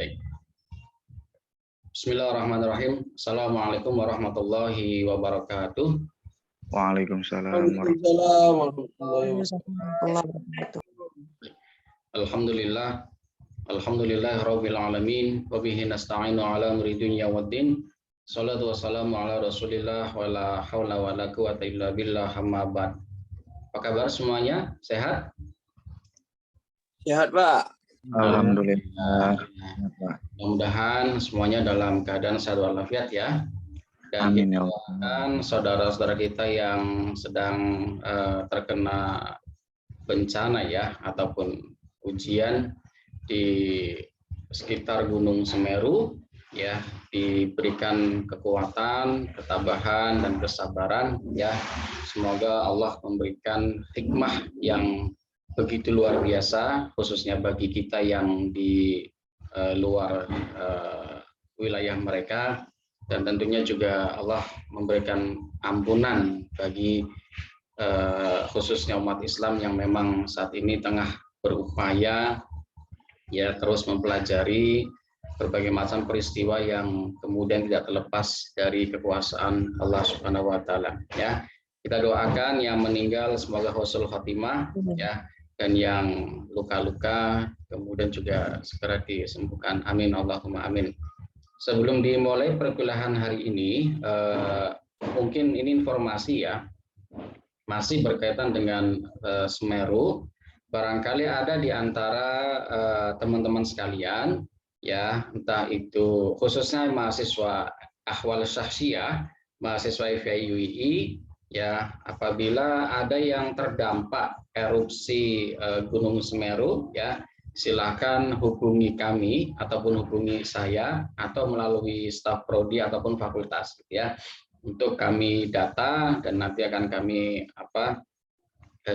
Baik. Bismillahirrahmanirrahim. Assalamualaikum warahmatullahi wabarakatuh. Waalaikumsalam warahmatullahi wabarakatuh. Alhamdulillah. Alhamdulillahirabbil alamin wa bihi nasta'inu ala umuri dunya waddin. Shalatu wassalamu ala Rasulillah wa la haula wa la quwata illa billah amma ba'd. Apa kabar semuanya? Sehat? Sehat, Pak. Alhamdulillah. Mudah-mudahan semuanya dalam keadaan sehat walafiat ya. Dan Amin, kita ya Allah. doakan saudara-saudara kita yang sedang terkena bencana ya ataupun ujian di sekitar Gunung Semeru ya, diberikan kekuatan, ketabahan dan kesabaran ya. Semoga Allah memberikan hikmah yang begitu luar biasa, khususnya bagi kita yang di luar wilayah mereka, dan tentunya juga Allah memberikan ampunan bagi khususnya umat Islam yang memang saat ini tengah berupaya ya terus mempelajari berbagai macam peristiwa yang kemudian tidak terlepas dari kekuasaan Allah Subhanahu wa taala ya. Kita doakan yang meninggal semoga husnul khotimah ya, dan yang luka-luka kemudian juga segera disembuhkan. Amin Allahumma amin. Sebelum dimulai perkuliahan hari ini, mungkin ini informasi ya, masih berkaitan dengan Semeru. Barangkali ada di antara teman-teman sekalian ya, entah itu khususnya mahasiswa Ahwal Syahsiyah, mahasiswa FIUI ya, apabila ada yang terdampak erupsi Gunung Semeru ya, silakan hubungi kami ataupun hubungi saya atau melalui staf prodi ataupun fakultas ya, untuk kami data dan nanti akan kami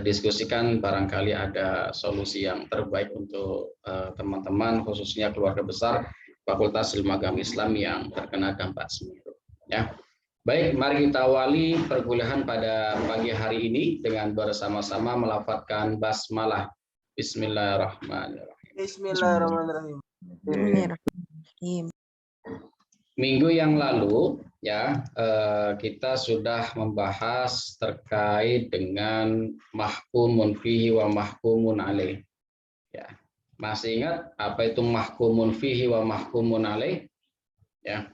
diskusikan, barangkali ada solusi yang terbaik untuk teman-teman khususnya keluarga besar Fakultas Ilmu Agama Islam yang terkena dampak Semeru ya. Baik, mari kita awali perkuliahan pada pagi hari ini dengan bersama-sama melafadzkan basmalah. Bismillahirrahmanirrahim. Bismillahirrahmanirrahim. Minggu yang lalu ya kita sudah membahas terkait dengan mahkumun fihi wa mahkumun alaih. Ya, masih ingat apa itu mahkumun fihi wa mahkumun alaih? Ya.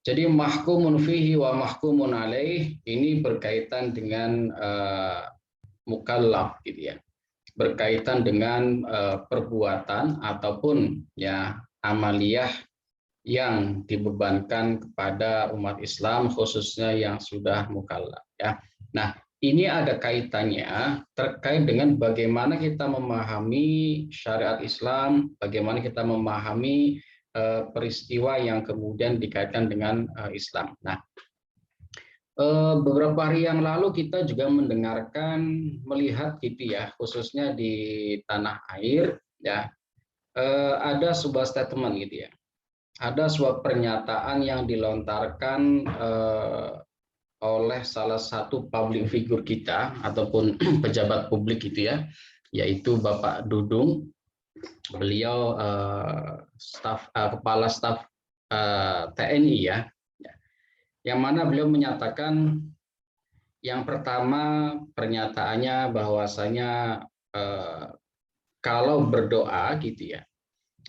Jadi mahkumun fihi wa mahkumun alaih ini berkaitan dengan mukallaf gitu ya. Berkaitan dengan perbuatan ataupun ya amaliyah yang dibebankan kepada umat Islam khususnya yang sudah mukallaf ya. Nah, ini ada kaitannya terkait dengan bagaimana kita memahami syariat Islam, bagaimana kita memahami peristiwa yang kemudian dikaitkan dengan Islam. Nah, beberapa hari yang lalu kita juga mendengarkan, melihat gitu ya, khususnya di tanah air ya, ada sebuah statement gitu ya. Ada sebuah pernyataan yang dilontarkan oleh salah satu public figure kita ataupun pejabat publik gitu ya, yaitu Bapak Dudung. Beliau kepala staf TNI ya, yang mana beliau menyatakan yang pertama pernyataannya bahwasanya kalau berdoa gitu ya,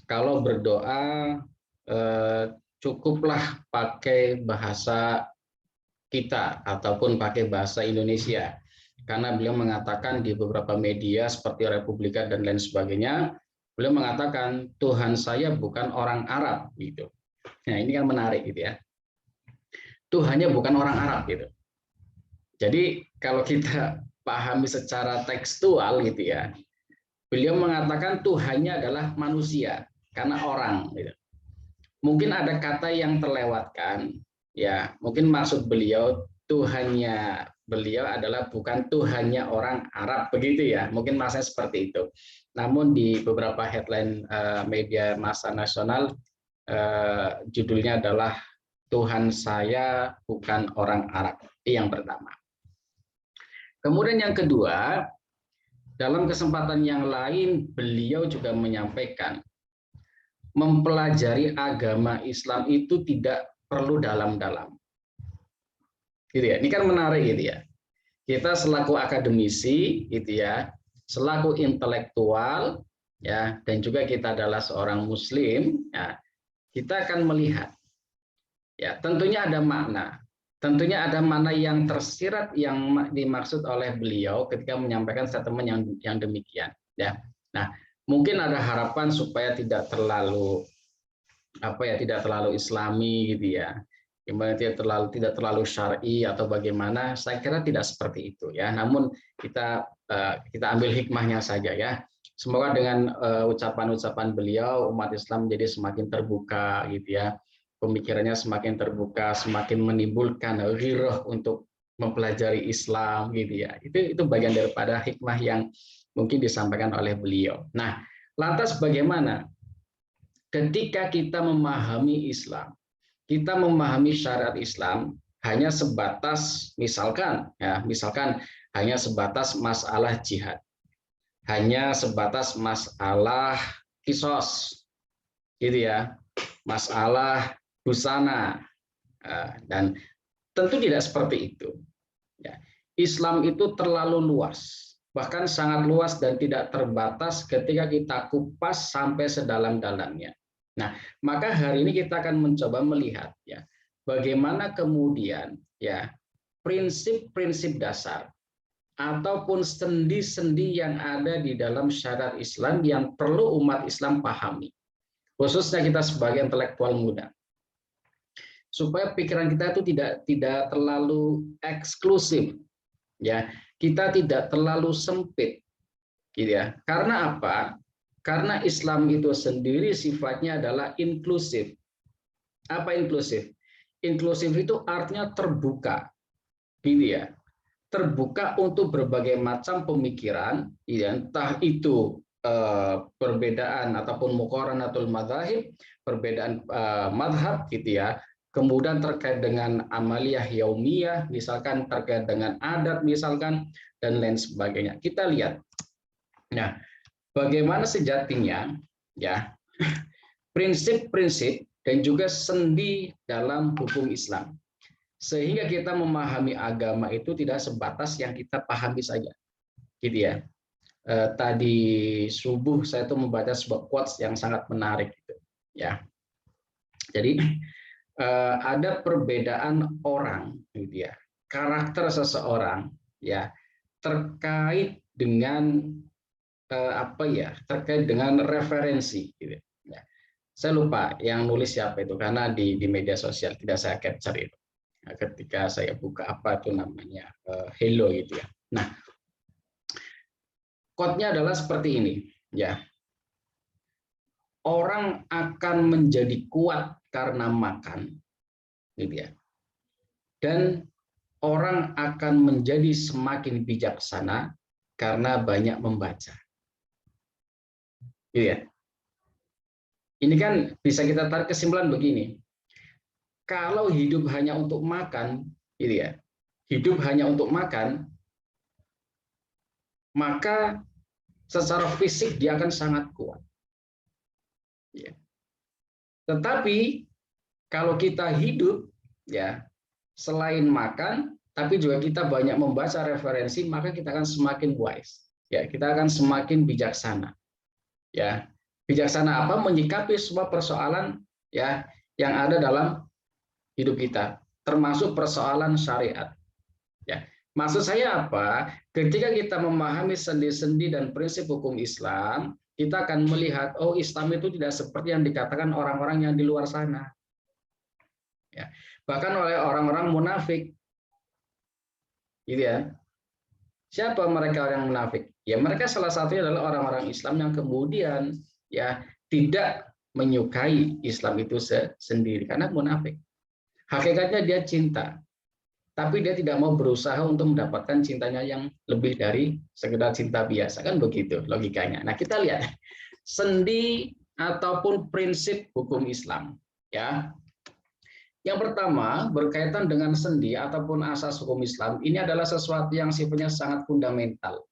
kalau berdoa cukuplah pakai bahasa kita ataupun pakai bahasa Indonesia, karena beliau mengatakan di beberapa media seperti Republika dan lain sebagainya, beliau mengatakan Tuhan saya bukan orang Arab gitu. Nah, ini kan menarik gitu ya, Tuhannya bukan orang Arab gitu. Jadi kalau kita pahami secara tekstual gitu ya, beliau mengatakan Tuhannya adalah manusia karena orang gitu. Mungkin ada kata yang terlewatkan, ya. Mungkin maksud beliau Tuhannya beliau adalah bukan Tuhannya orang Arab begitu ya. Mungkin maksudnya seperti itu. Namun di beberapa headline media massa nasional judulnya adalah Tuhan saya bukan orang Arab. Itu yang pertama. Kemudian yang kedua, dalam kesempatan yang lain beliau juga menyampaikan mempelajari agama Islam itu tidak perlu dalam-dalam. Gitu ya. Ini kan menarik gitu ya. Kita selaku akademisi gitu ya, selaku intelektual ya, dan juga kita adalah seorang muslim ya, kita akan melihat ya, tentunya ada makna. Tentunya ada makna yang tersirat yang dimaksud oleh beliau ketika menyampaikan statement yang demikian ya. Nah, mungkin ada harapan supaya tidak terlalu tidak terlalu islami gitu ya. Gimana tidak terlalu syar'i atau bagaimana? Saya kira tidak seperti itu ya. Namun kita ambil hikmahnya saja ya. Semoga dengan ucapan-ucapan beliau umat Islam menjadi semakin terbuka gitu ya. Pemikirannya semakin terbuka, semakin menimbulkan ghirah untuk mempelajari Islam gitu ya. Itu bagian daripada hikmah yang mungkin disampaikan oleh beliau. Nah, lantas bagaimana ketika kita memahami Islam? Kita memahami syariat Islam hanya sebatas misalkan hanya sebatas masalah jihad, hanya sebatas masalah kisos, gitu ya, masalah busana, dan tentu tidak seperti itu. Islam itu terlalu luas, bahkan sangat luas dan tidak terbatas ketika kita kupas sampai sedalam-dalamnya. Nah, maka hari ini kita akan mencoba melihat ya, bagaimana kemudian ya prinsip-prinsip dasar ataupun sendi-sendi yang ada di dalam syariat Islam yang perlu umat Islam pahami, khususnya kita sebagai intelektual muda, supaya pikiran kita itu tidak terlalu eksklusif, ya, kita tidak terlalu sempit, gitu ya. Karena apa? Karena Islam itu sendiri sifatnya adalah inklusif. Apa inklusif? Inklusif itu artinya terbuka, gitu ya. Terbuka untuk berbagai macam pemikiran, ya, entah itu perbedaan ataupun muqaranatul madzhab, perbedaan madhab, gitu ya. Kemudian terkait dengan amaliyah yaumiyah, misalkan terkait dengan adat, misalkan, dan lain sebagainya. Kita lihat. Nah, bagaimana sejatinya ya prinsip-prinsip dan juga sendi dalam hukum Islam, sehingga kita memahami agama itu tidak sebatas yang kita pahami saja, gitu ya. Tadi subuh saya tuh membaca sebuah quotes yang sangat menarik gitu ya. Jadi ada perbedaan orang, gitu ya, karakter seseorang ya terkait dengan terkait dengan referensi, gitu. Ya. Saya lupa yang nulis siapa itu karena di media sosial tidak saya capture itu. Nah, ketika saya buka apa itu namanya hello gitu ya. Nah, quote-nya adalah seperti ini, ya. Orang akan menjadi kuat karena makan, gitu ya. Dan orang akan menjadi semakin bijaksana karena banyak membaca. Iya. Ini kan bisa kita tarik kesimpulan begini. Kalau hidup hanya untuk makan, gitu ya. Hidup hanya untuk makan, maka secara fisik dia akan sangat kuat. Ya. Tetapi kalau kita hidup ya selain makan, tapi juga kita banyak membaca referensi, maka kita akan semakin wise. Ya, kita akan semakin bijaksana. Ya, bijaksana apa? Menyikapi semua persoalan ya yang ada dalam hidup kita, termasuk persoalan syariat. Ya, maksud saya apa? Ketika kita memahami sendi-sendi dan prinsip hukum Islam, kita akan melihat, oh, Islam itu tidak seperti yang dikatakan orang-orang yang di luar sana. Ya, bahkan oleh orang-orang munafik, gitu ya. Siapa mereka orang munafik? Ya, mereka salah satunya adalah orang-orang Islam yang kemudian ya tidak menyukai Islam itu sendiri karena munafik. Hakikatnya dia cinta, tapi dia tidak mau berusaha untuk mendapatkan cintanya yang lebih dari sekedar cinta biasa, kan begitu logikanya. Nah, kita lihat sendi ataupun prinsip hukum Islam, ya. Yang pertama berkaitan dengan sendi ataupun asas hukum Islam, ini adalah sesuatu yang sifatnya sangat fundamental.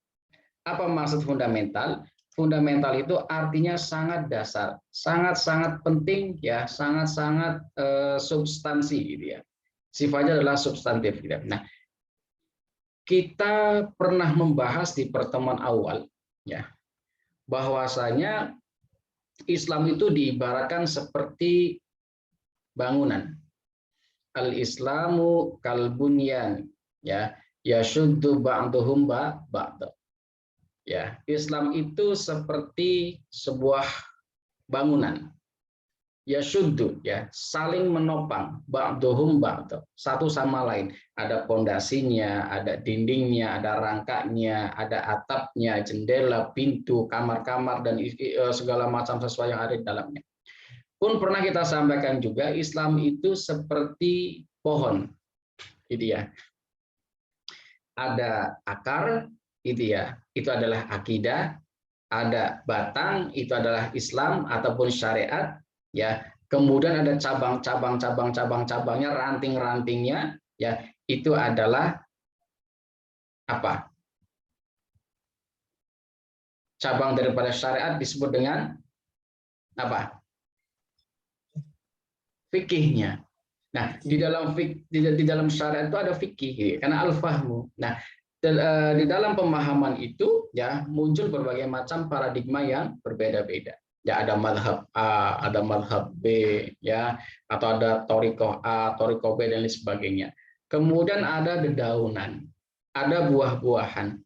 Apa maksud fundamental? fundamental itu artinya sangat dasar, sangat-sangat penting ya, sangat-sangat substansi gitu ya. Sifatnya adalah substantif gitu. Nah, kita pernah membahas di pertemuan awal ya, bahwasanya Islam itu diibaratkan seperti bangunan. Al-Islamu kalbunyan ya, yashuddu ba'duhum ba'd. Ya, Islam itu seperti sebuah bangunan. Yashuddu ya, saling menopang ba'duhum ba'd, satu sama lain. Ada pondasinya, ada dindingnya, ada rangkanya, ada atapnya, jendela, pintu, kamar-kamar dan segala macam sesuatu yang ada di dalamnya. Pun pernah kita sampaikan juga Islam itu seperti pohon, gitu ya. Ada akar, gitu ya. Itu adalah akidah. Ada batang, itu adalah Islam ataupun syariat, ya. Kemudian ada cabang-cabangnya, ranting-rantingnya, ya. Itu adalah apa? Cabang daripada syariat disebut dengan apa? Fikihnya. Nah, di dalam syariat itu ada fikih, karena al-fahmu. Nah, di dalam pemahaman itu ya muncul berbagai macam paradigma yang berbeda-beda. Ya ada madhab A, ada madhab B, ya atau ada torikoh A, torikoh B dan lain sebagainya. Kemudian ada dedaunan, ada buah-buahan.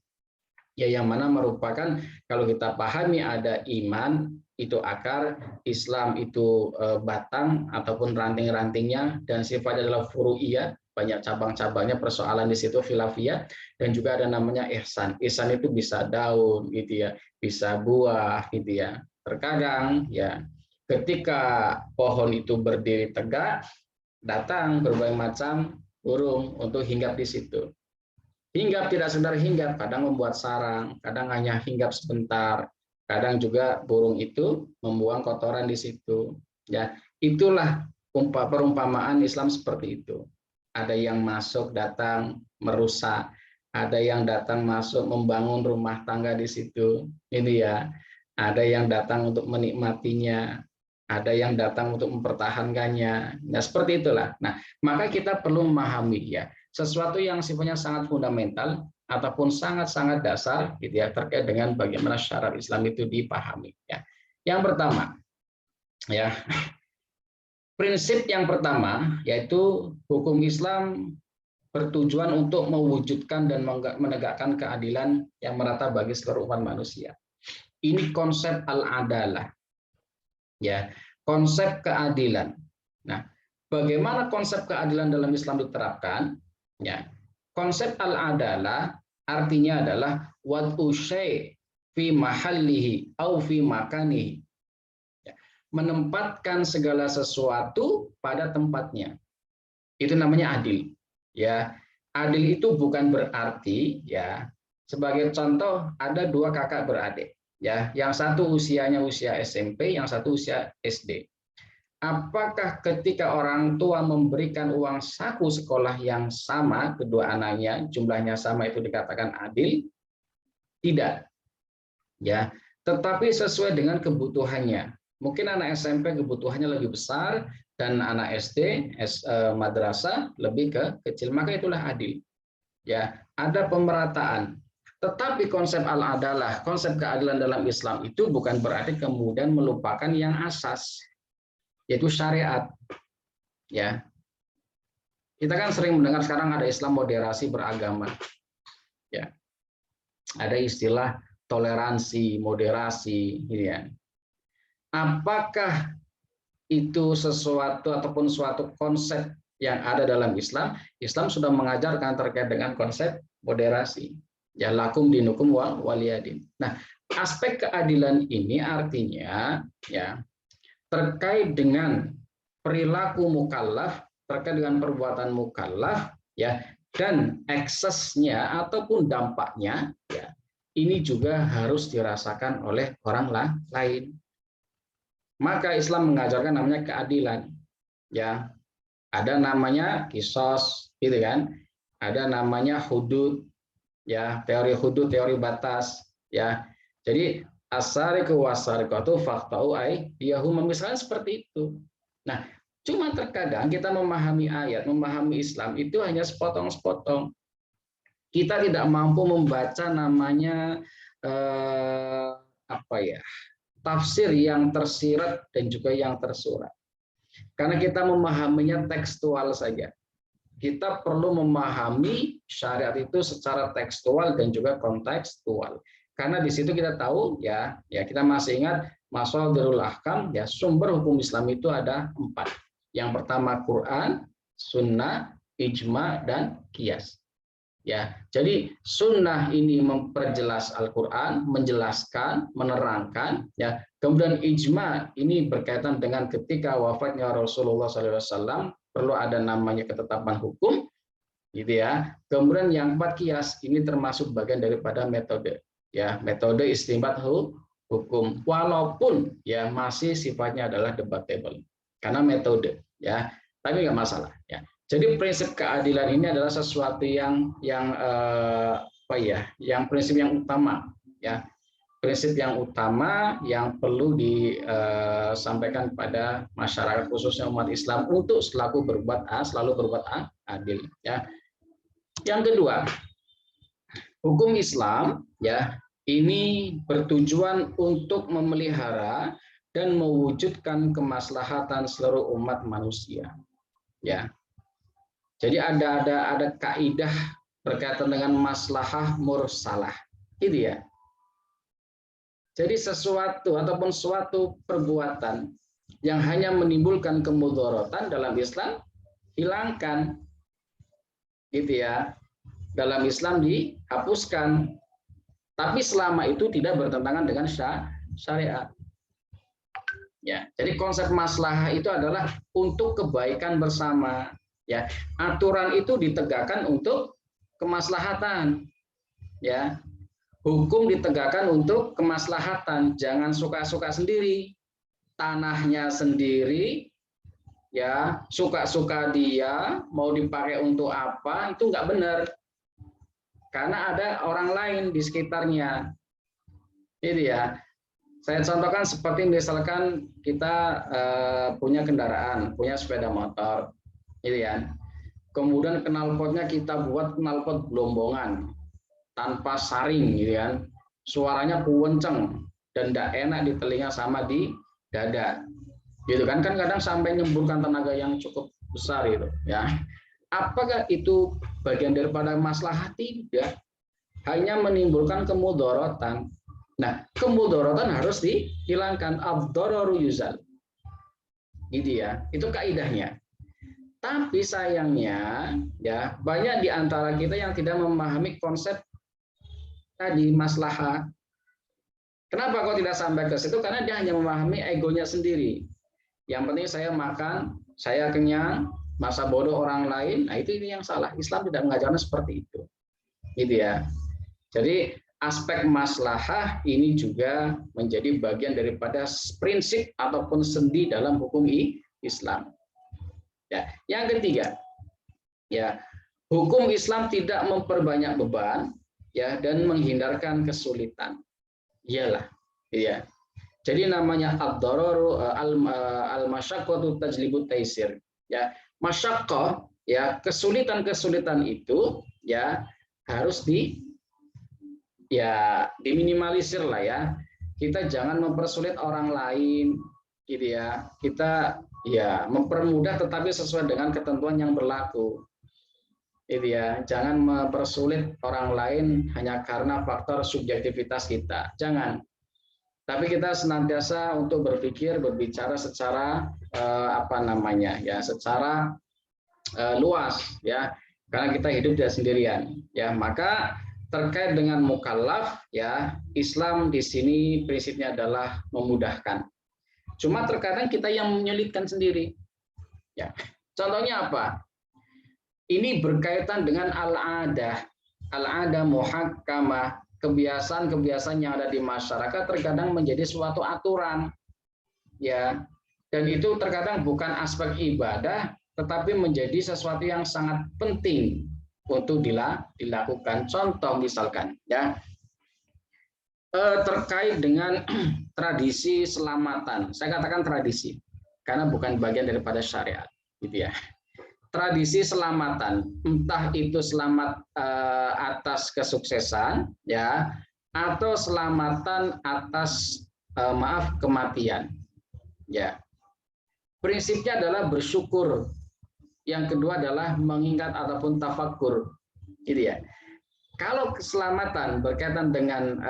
Ya yang mana merupakan kalau kita pahami ada iman itu akar, Islam itu batang ataupun ranting-rantingnya, dan sifatnya adalah furu'iyah, banyak cabang-cabangnya, persoalan di situ khilafiyah, dan juga ada namanya ihsan. Ihsan itu bisa daun gitu ya, bisa buah gitu ya. Terkadang ya ketika pohon itu berdiri tegak, datang berbagai macam burung untuk hinggap di situ. Hinggap tidak sekedar hinggap, kadang membuat sarang, kadang hanya hinggap sebentar. Kadang juga burung itu membuang kotoran di situ. Ya, itulah perumpamaan Islam seperti itu. Ada yang masuk datang merusak, ada yang datang masuk membangun rumah tangga di situ. Ini ya. Ada yang datang untuk menikmatinya, ada yang datang untuk mempertahankannya. Nah, seperti itulah. Nah, maka kita perlu memahami ya, sesuatu yang sifatnya sangat fundamental ataupun sangat-sangat dasar gitu ya terkait dengan bagaimana syariat Islam itu dipahami ya. Yang pertama ya, prinsip yang pertama yaitu hukum Islam bertujuan untuk mewujudkan dan menegakkan keadilan yang merata bagi seluruh umat manusia. Ini konsep al-adalah ya, konsep keadilan. Nah, bagaimana konsep keadilan dalam Islam diterapkan? Ya, konsep al-adalah artinya adalah wad'u syai' fi mahallihi au fi makanihi. Ya, menempatkan segala sesuatu pada tempatnya. Itu namanya adil. Ya, adil itu bukan berarti ya, sebagai contoh ada dua kakak beradik. Ya, yang satu usianya usia SMP, yang satu usia SD. Apakah ketika orang tua memberikan uang saku sekolah yang sama, kedua anaknya jumlahnya sama, itu dikatakan adil? Tidak. Ya, tetapi sesuai dengan kebutuhannya. Mungkin anak SMP kebutuhannya lebih besar dan anak SD, madrasah lebih kecil, maka itulah adil. Ya, ada pemerataan. Tetapi konsep al-adalah, konsep keadilan dalam Islam itu bukan berarti kemudian melupakan yang asas, yaitu syariat. Ya, kita kan sering mendengar sekarang ada Islam moderasi beragama. Ya, ada istilah toleransi, moderasi, gitu ya. Apakah itu sesuatu ataupun suatu konsep yang ada dalam Islam? Islam sudah mengajarkan terkait dengan konsep moderasi. Ya, lakum dinukum waliyadin. Nah, aspek keadilan ini artinya ya terkait dengan perilaku mukallaf, terkait dengan perbuatan mukallaf ya, dan eksesnya ataupun dampaknya ya, ini juga harus dirasakan oleh orang lain. Maka Islam mengajarkan namanya keadilan. Ya, ada namanya kisos, gitu kan? Ada namanya hudud, ya, teori hudud, teori batas, ya. Jadi As-sariqu was-sariqatu faqta'u aydiyahuma, misalnya seperti itu. Nah, cuma terkadang kita memahami ayat, memahami Islam itu hanya sepotong-sepotong. Kita tidak mampu membaca namanya tafsir yang tersirat dan juga yang tersurat. Karena kita memahaminya tekstual saja. Kita perlu memahami syariat itu secara tekstual dan juga kontekstual. Karena di situ kita tahu ya kita masih ingat Mashadirul Ahkam, ya sumber hukum Islam itu ada 4. Yang pertama Quran, Sunnah, Ijma, dan Qiyas. Ya, jadi Sunnah ini memperjelas Al-Quran, menjelaskan, menerangkan. Ya, kemudian Ijma ini berkaitan dengan ketika wafatnya Rasulullah SAW perlu ada namanya ketetapan hukum, gitu ya. Kemudian yang 4 Qiyas ini termasuk bagian daripada metode. Ya, metode istinbat hukum, walaupun ya masih sifatnya adalah debatable karena metode, ya, tapi nggak masalah, ya. Jadi prinsip keadilan ini adalah sesuatu yang prinsip yang utama, ya, prinsip yang utama yang perlu disampaikan kepada masyarakat khususnya umat Islam untuk selalu berbuat adil, ya. Yang kedua, hukum Islam, ya, ini bertujuan untuk memelihara dan mewujudkan kemaslahatan seluruh umat manusia. Ya. Jadi ada kaidah berkaitan dengan maslahah mursalah. Gitu ya. Jadi sesuatu ataupun suatu perbuatan yang hanya menimbulkan kemudaratan dalam Islam hilangkan. Gitu ya. Dalam Islam dihapuskan. Tapi selama itu tidak bertentangan dengan syariat. Ya, jadi konsep maslahah itu adalah untuk kebaikan bersama. Ya, aturan itu ditegakkan untuk kemaslahatan. Ya, hukum ditegakkan untuk kemaslahatan. Jangan suka-suka sendiri, tanahnya sendiri, ya suka-suka dia mau dipakai untuk apa itu nggak benar. Karena ada orang lain di sekitarnya. Gitu ya. Saya contohkan seperti misalkan kita punya kendaraan, punya sepeda motor. Gitu ya. Kemudian knalpotnya kita buat knalpot gelombongan tanpa saring, gitu kan. Suaranya kenceng dan tidak enak di telinga sama di dada. Gitu kan, kadang sampai nyemburkan tenaga yang cukup besar itu, ya. Apakah itu bagian daripada maslahat? Tidak, hanya menimbulkan kemudaratan. Nah, kemudaratan harus dihilangkan. Ad-dararu yuzal. Gitu ya, itu kaidahnya. Tapi sayangnya, ya banyak di antara kita yang tidak memahami konsep tadi maslahat. Kenapa kok tidak sampai ke situ? Karena dia hanya memahami egonya sendiri. Yang penting saya makan, saya kenyang, masa bodoh orang lain. Nah, ini yang salah. Islam tidak mengajarkan seperti itu. Gitu ya. Jadi aspek maslahah ini juga menjadi bagian daripada prinsip ataupun sendi dalam hukum Islam. Ya, yang ketiga, ya, hukum Islam tidak memperbanyak beban, ya, dan menghindarkan kesulitan. Iyalah, ya. Jadi namanya ad-dararu al-masyaqqatu tajlibu taisir. Ya, masyaqqah, ya, kesulitan-kesulitan itu ya harus diminimalisir lah ya. Kita jangan mempersulit orang lain, gitu ya. Kita ya mempermudah tetapi sesuai dengan ketentuan yang berlaku. Gitu ya. Jangan mempersulit orang lain hanya karena faktor subjektivitas kita. Jangan. Tapi kita senantiasa untuk berbicara secara secara luas, ya. Karena kita hidup tidak sendirian, ya. Maka terkait dengan mukallaf, ya, Islam di sini prinsipnya adalah memudahkan. Cuma terkadang kita yang menyulitkan sendiri. Ya. Contohnya apa? Ini berkaitan dengan al-adah muhakkamah, kebiasaan-kebiasaan yang ada di masyarakat terkadang menjadi suatu aturan. Ya. Dan itu terkadang bukan aspek ibadah, tetapi menjadi sesuatu yang sangat penting untuk dilakukan. Contoh misalkan, ya, terkait dengan tradisi selamatan. Saya katakan tradisi karena bukan bagian daripada syariat, gitu ya. Tradisi selamatan, entah itu selamat atas kesuksesan, ya, atau selamatan atas kematian, ya. Prinsipnya adalah bersyukur. Yang kedua adalah mengingat ataupun tafakur, gitu ya. Kalau keselamatan berkaitan dengan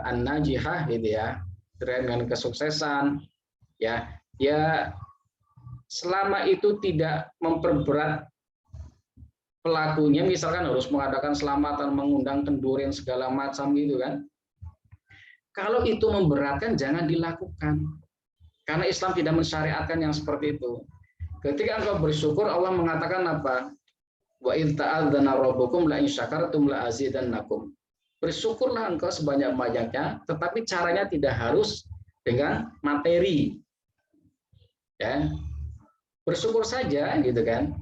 an-najihah, gitu ya, dengan kesuksesan, ya, selama itu tidak memperberat pelakunya, misalkan harus mengadakan selamatan, mengundang kenduren segala macam gitu kan. Kalau itu memberatkan, jangan dilakukan. Karena Islam tidak mensyariatkan yang seperti itu. Ketika engkau bersyukur, Allah mengatakan apa? Wa idz ta'adzana rabbukum la in syakartum la azidannakum. Bersyukurlah engkau sebanyak-banyaknya, tetapi caranya tidak harus dengan materi. Ya. Bersyukur saja gitu kan.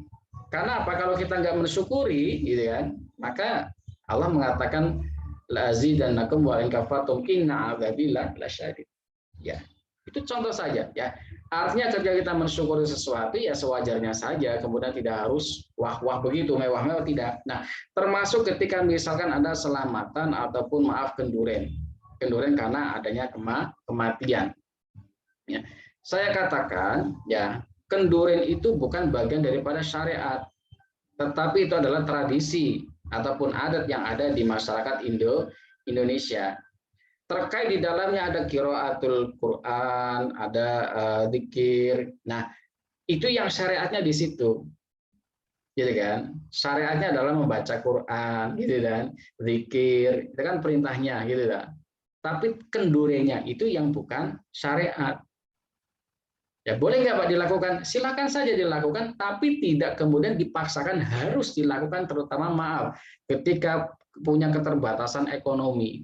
Karena apa? Kalau kita nggak mensyukuri gitu kan, maka Allah mengatakan la azidannakum wa in kafartum inna adzabi lasyadid. Ya. Itu contoh saja ya. Artinya ketika kita mensyukuri sesuatu ya sewajarnya saja, kemudian tidak harus wah-wah begitu, mewah-mewah, tidak. Nah, termasuk ketika misalkan ada selamatan ataupun maaf kenduren karena adanya kematian. Ya. Saya katakan ya, kenduren itu bukan bagian daripada syariat, tetapi itu adalah tradisi ataupun adat yang ada di masyarakat Indonesia. Terkait di dalamnya ada qiraatul Quran, ada zikir. Nah, itu yang syariatnya di situ. Gitu kan? Syariatnya adalah membaca Quran, gitu kan? Zikir, itu kan perintahnya, gitu kan? Tapi kendurenya itu yang bukan syariat. Ya, boleh nggak Pak dilakukan? Silakan saja dilakukan, tapi tidak kemudian dipaksakan harus dilakukan, terutama maaf ketika punya keterbatasan ekonomi.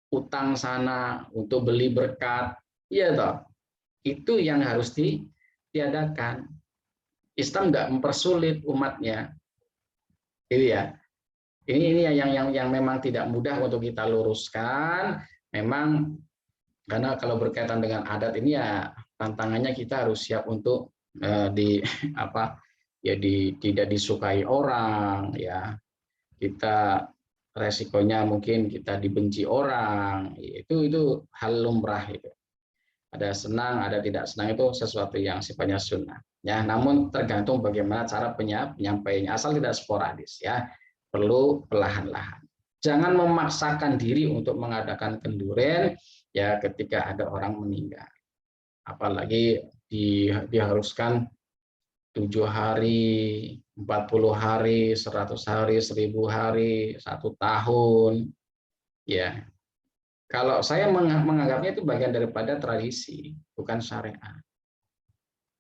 Utang sana untuk beli berkat, ya toh, itu yang harus ditiadakan. Islam nggak mempersulit umatnya, gitu ya. Ini yang memang tidak mudah untuk kita luruskan. Memang karena kalau berkaitan dengan adat ini ya tantangannya kita harus siap untuk tidak disukai orang, ya. Kita resikonya mungkin kita dibenci orang, itu hal lumrah itu. Ada senang, ada tidak senang, itu sesuatu yang sifatnya sunnah. Ya, namun tergantung bagaimana cara penyampaiannya, asal tidak sporadis ya. Perlu perlahan-lahan. Jangan memaksakan diri untuk mengadakan kenduren ya ketika ada orang meninggal. Apalagi diharuskan 7 hari, 40 hari, 100 hari, 1000 hari, 1 tahun. Ya. Kalau saya menganggapnya itu bagian daripada tradisi, bukan syariat.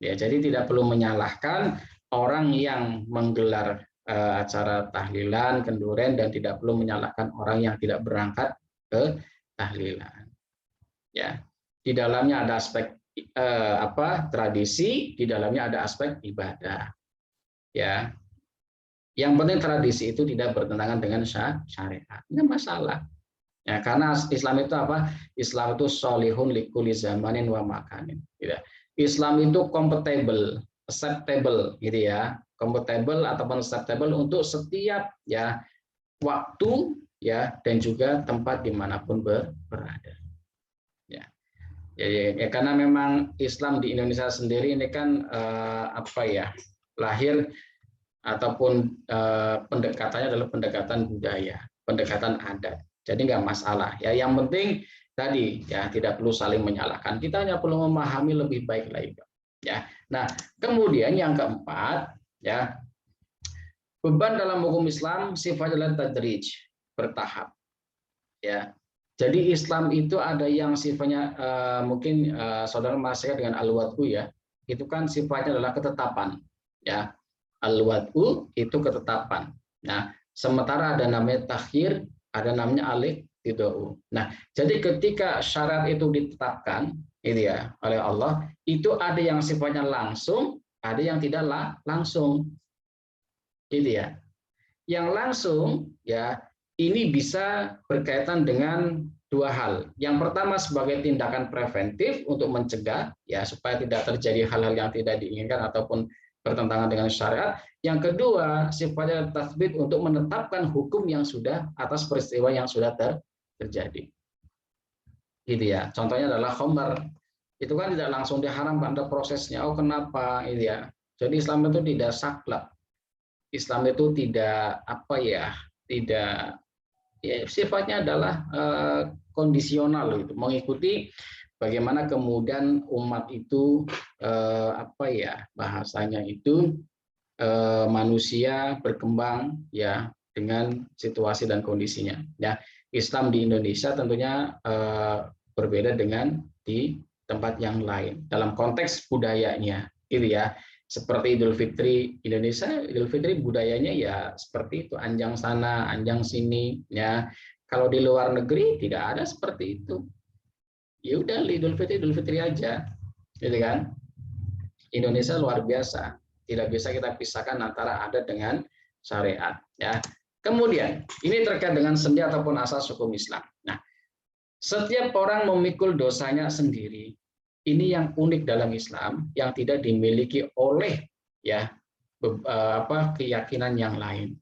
Ya, jadi tidak perlu menyalahkan orang yang menggelar acara tahlilan, kenduren, dan tidak perlu menyalahkan orang yang tidak berangkat ke tahlilan. Ya. Di dalamnya ada aspek tradisi, di dalamnya ada aspek ibadah. Ya, yang penting tradisi itu tidak bertentangan dengan syariat, nggak masalah. Ya, karena Islam itu apa? Islam itu sholihun likulli zamanin wa makanin. Gitu. Islam itu compatible, acceptable, gitu ya, compatible ataupun acceptable untuk setiap ya waktu ya dan juga tempat dimanapun berada. Ya, karena memang Islam di Indonesia sendiri ini kan lahir ataupun pendekatannya adalah pendekatan budaya, pendekatan adat. Jadi nggak masalah. Ya, yang penting tadi ya tidak perlu saling menyalahkan. Kita hanya perlu memahami lebih baik lagi. Ya. Nah, kemudian yang keempat ya, beban dalam hukum Islam sifatnya adalah tadrij, bertahap. Ya. Jadi Islam itu ada yang sifatnya mungkin saudara masih dengan al-wad'u ya. Itu kan sifatnya adalah ketetapan ya. Al-wad'u itu ketetapan. Nah, sementara ada namanya takhir, ada namanya al-iqtida'u. Nah, jadi ketika syarat itu ditetapkan itu ya oleh Allah, itu ada yang sifatnya langsung, ada yang tidak langsung. Gitu ya. Yang langsung ya ini bisa berkaitan dengan dua hal. Yang pertama sebagai tindakan preventif untuk mencegah ya supaya tidak terjadi hal-hal yang tidak diinginkan ataupun bertentangan dengan syariat. Yang kedua sifatnya tatsbit untuk menetapkan hukum yang sudah atas peristiwa yang sudah terjadi. Gitu ya. Contohnya adalah khamar. Itu kan tidak langsung diharamkan, ada prosesnya. Oh kenapa? Gitu ya. Jadi Islam itu tidak saklek. Islam itu tidak tidak ya, sifatnya adalah kondisional gitu, mengikuti bagaimana kemudian umat itu bahasanya itu manusia berkembang ya dengan situasi dan kondisinya. Ya, Islam di Indonesia tentunya berbeda dengan di tempat yang lain dalam konteks budayanya, gitu ya. Seperti Idul Fitri Indonesia, Idul Fitri budayanya ya seperti itu, anjang sana, anjang sini, ya. Kalau di luar negeri tidak ada seperti itu. Ya udah Idul Fitri aja, gitu kan? Indonesia luar biasa, tidak bisa kita pisahkan antara adat dengan syariat, ya. Kemudian ini terkait dengan sendi ataupun asas hukum Islam. Nah, setiap orang memikul dosanya sendiri. Ini yang unik dalam Islam yang tidak dimiliki oleh ya keyakinan yang lain.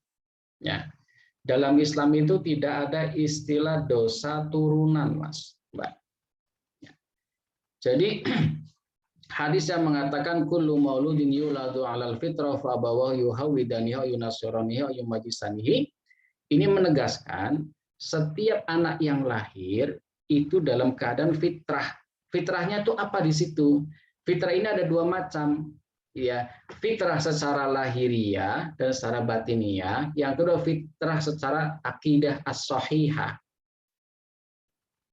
Ya. Dalam Islam itu tidak ada istilah dosa turunan, Mas, Mbak. Ya. Jadi hadis yang mengatakan kullu mauludin yuladu 'alal fitrah fa abawahu yuhawidanihi yunasiranihi yumajisanihi, ini menegaskan setiap anak yang lahir itu dalam keadaan fitrah. Fitrahnya itu apa di situ? Fitrah ini ada dua macam, ya. Fitrah secara lahiriah dan secara batiniah. Yang kedua fitrah secara akidah as-sahihah.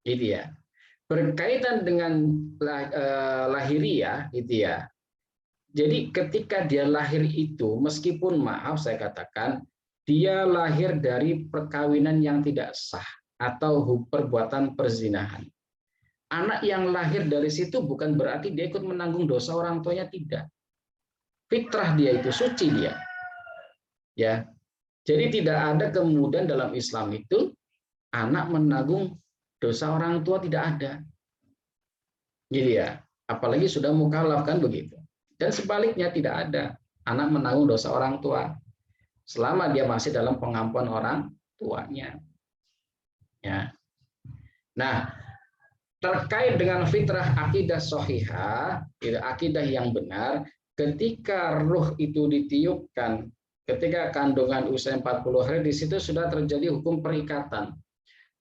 Gitu ya. Berkaitan dengan lahiriah, gitu ya. Jadi ketika dia lahir itu, meskipun maaf saya katakan, dia lahir dari perkawinan yang tidak sah atau perbuatan perzinahan. Anak yang lahir dari situ bukan berarti dia ikut menanggung dosa orang tuanya, tidak. Fitrah dia itu suci dia. Ya. Jadi tidak ada kemudian dalam Islam itu anak menanggung dosa orang tua, tidak ada. Gitu ya. Apalagi sudah mukallaf kan begitu. Dan sebaliknya tidak ada anak menanggung dosa orang tua selama dia masih dalam pengampuan orang tuanya. Ya. Nah, terkait dengan fitrah akidah sahihah, akidah yang benar, ketika ruh itu ditiupkan, ketika kandungan usia 40 hari, di situ sudah terjadi hukum perikatan.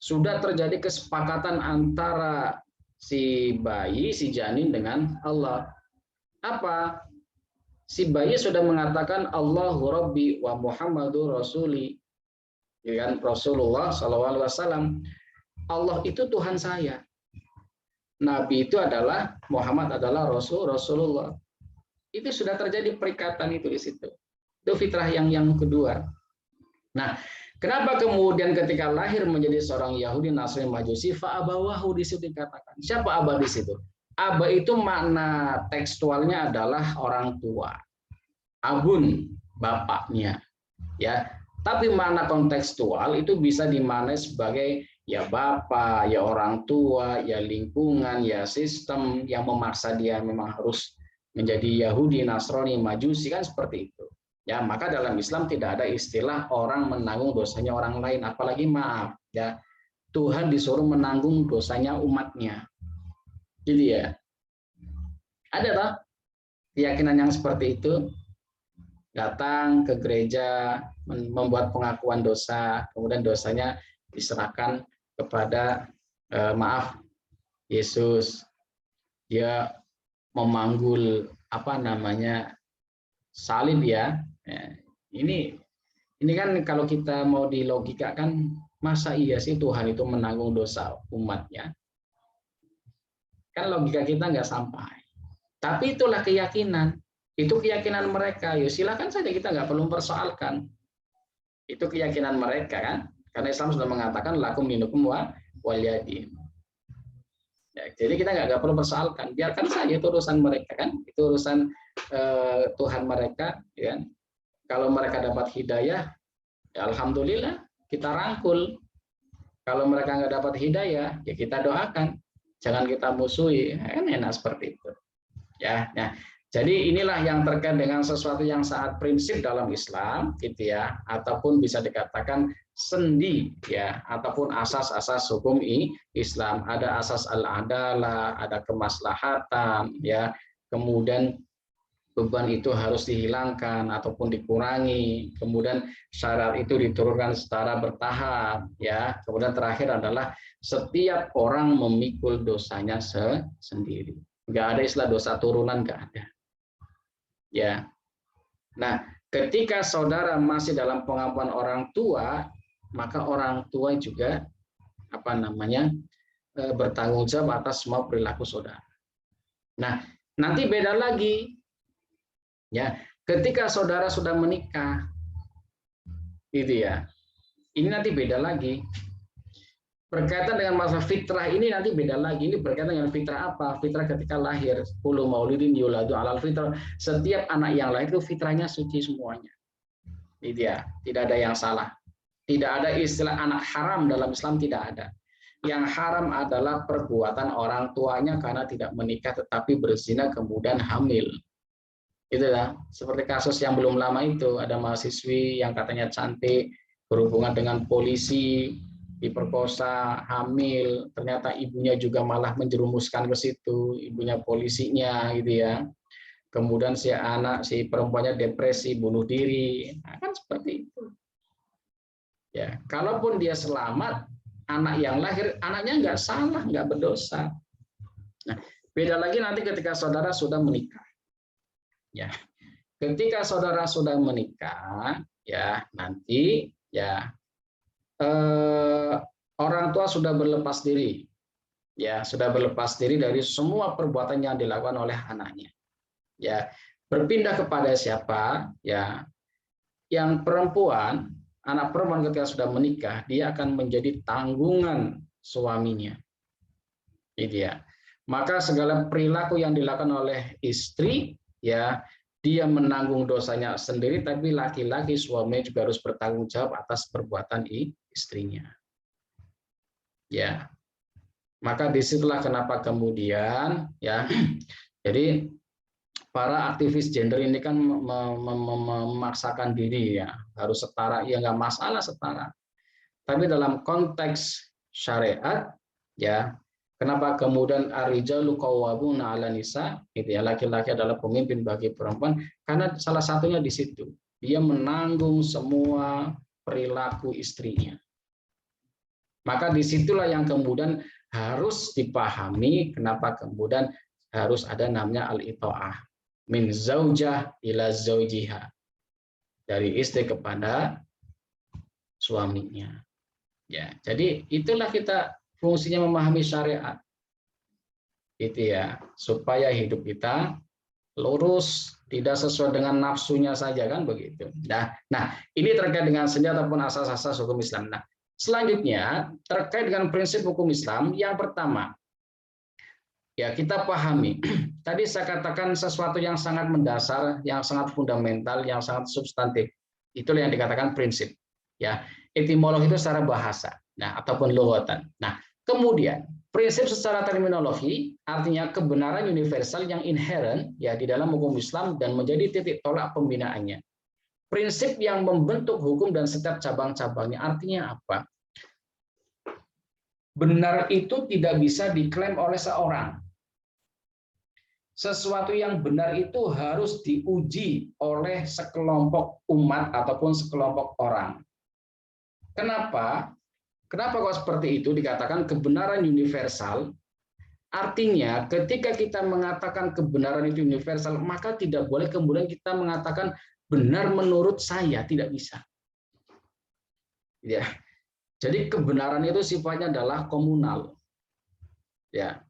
Sudah terjadi kesepakatan antara si bayi, si janin dengan Allah. Apa? Si bayi sudah mengatakan Allahu Rabbi wa Muhammadur Rasuli. Ya kan? Rasulullah SAW. Allah itu Tuhan saya. Nabi itu adalah Muhammad adalah Rasulullah. Itu sudah terjadi perikatan itu di situ. Itu fitrah yang kedua. Nah, kenapa kemudian ketika lahir menjadi seorang Yahudi, Nasrani, Majusi, fa'abawahu di situ dikatakan. Siapa abah di situ? Abah itu makna tekstualnya adalah orang tua. Abun, bapaknya. Ya. Tapi makna kontekstual itu bisa dimaknai sebagai ya bapak, ya orang tua, ya lingkungan, ya sistem yang memaksa dia memang harus menjadi Yahudi, Nasrani, Majusi, kan seperti itu. Ya, maka dalam Islam tidak ada istilah orang menanggung dosanya orang lain, apalagi maaf, ya. Tuhan disuruh menanggung dosanya umatnya. Jadi ya. Ada tak keyakinan yang seperti itu? Datang ke gereja, membuat pengakuan dosa, kemudian dosanya diserahkan kepada Yesus. Dia memanggul salib ya. Ini kan kalau kita mau dilogikakan, masa iya sih Tuhan itu menanggung dosa umatnya? Kan logika kita nggak sampai. Tapi itulah keyakinan. Itu keyakinan mereka. Ya silakan saja, kita nggak perlu mempersoalkan. Itu keyakinan mereka kan. Karena Islam sudah mengatakan lakum dinukum waliyadin. Ya, jadi kita nggak perlu persoalkan. Biarkan saja itu urusan mereka kan. Itu urusan Tuhan mereka. Ya. Kalau mereka dapat hidayah, ya alhamdulillah kita rangkul. Kalau mereka nggak dapat hidayah, ya kita doakan. Jangan kita musuhi. Kan enak seperti itu. Ya, nah, jadi inilah yang terkait dengan sesuatu yang sangat prinsip dalam Islam, gitu ya, ataupun bisa dikatakan sendi, ya, ataupun asas-asas hukum Islam. Ada asas al-adalah, ada kemaslahatan, ya, kemudian beban itu harus dihilangkan ataupun dikurangi, kemudian syarat itu diturunkan secara bertahap, ya. Kemudian terakhir adalah setiap orang memikul dosanya sendiri. Nggak ada istilah dosa turunan, nggak ada. Ya. Nah, ketika saudara masih dalam pengampuan orang tua, maka orang tua juga bertanggung jawab atas semua perilaku saudara. Nah, nanti beda lagi. Ya, ketika saudara sudah menikah, gitu ya. Ini nanti beda lagi. Berkaitan dengan masalah fitrah ini nanti beda lagi. Ini berkaitan dengan fitrah apa? Fitrah ketika lahir. Kullu maulidin yuladu alal fitrah. Setiap anak yang lahir itu fitrahnya suci semuanya. Gitu ya. Tidak ada yang salah. Tidak ada istilah anak haram dalam Islam, tidak ada. Yang haram adalah perbuatan orang tuanya karena tidak menikah tetapi berzina kemudian hamil. Itulah seperti kasus yang belum lama itu, ada mahasiswi yang katanya cantik berhubungan dengan polisi, diperkosa, hamil, ternyata ibunya juga malah menjerumuskan ke situ, ibunya polisinya gitu ya. Kemudian si perempuannya depresi, bunuh diri. Nah, kan seperti itu. Ya, kalaupun dia selamat, anak yang lahir anaknya nggak salah, nggak berdosa. Nah, beda lagi nanti ketika saudara sudah menikah. Ya, ketika saudara sudah menikah, ya nanti ya orang tua sudah berlepas diri, ya sudah berlepas diri dari semua perbuatan yang dilakukan oleh anaknya. Ya, berpindah kepada siapa? Ya, yang perempuan, anak perempuan ketika sudah menikah, dia akan menjadi tanggungan suaminya. Gitu ya. Maka segala perilaku yang dilakukan oleh istri, ya dia menanggung dosanya sendiri, tapi laki-laki suami juga harus bertanggung jawab atas perbuatan istrinya. Ya, maka disitulah kenapa kemudian ya, jadi para aktivis gender ini kan memaksakan diri ya harus setara, ya nggak masalah setara. Tapi dalam konteks syariat ya. Kenapa kemudian ar-rijalu qawwamuna 'alan nisa? Gitu ya, laki-laki adalah pemimpin bagi perempuan karena salah satunya di situ. Dia menanggung semua perilaku istrinya. Maka disitulah yang kemudian harus dipahami kenapa kemudian harus ada namanya al-itha'ah. Min zaujah ila zaujiha. Dari istri kepada suaminya. Ya, jadi itulah kita fungsinya memahami syariat, gitu ya, supaya hidup kita lurus, tidak sesuai dengan nafsunya saja kan begitu. Nah, ini terkait dengan senjata ataupun asas-asas hukum Islam. Nah, selanjutnya terkait dengan prinsip hukum Islam, yang pertama, ya kita pahami. Tadi saya katakan sesuatu yang sangat mendasar, yang sangat fundamental, yang sangat substantif. Itulah yang dikatakan prinsip. Ya, etimologi itu secara bahasa, nah ataupun lughatan. Nah, kemudian prinsip secara terminologi artinya kebenaran universal yang inherent ya di dalam hukum Islam dan menjadi titik tolak pembinaannya. Prinsip yang membentuk hukum dan setiap cabang-cabangnya, artinya apa? Benar itu tidak bisa diklaim oleh seorang. Sesuatu yang benar itu harus diuji oleh sekelompok umat ataupun sekelompok orang. Kenapa? Kenapa kok seperti itu dikatakan kebenaran universal? Artinya ketika kita mengatakan kebenaran itu universal, maka tidak boleh kemudian kita mengatakan benar menurut saya, tidak bisa. Ya. Jadi kebenaran itu sifatnya adalah komunal. Ya.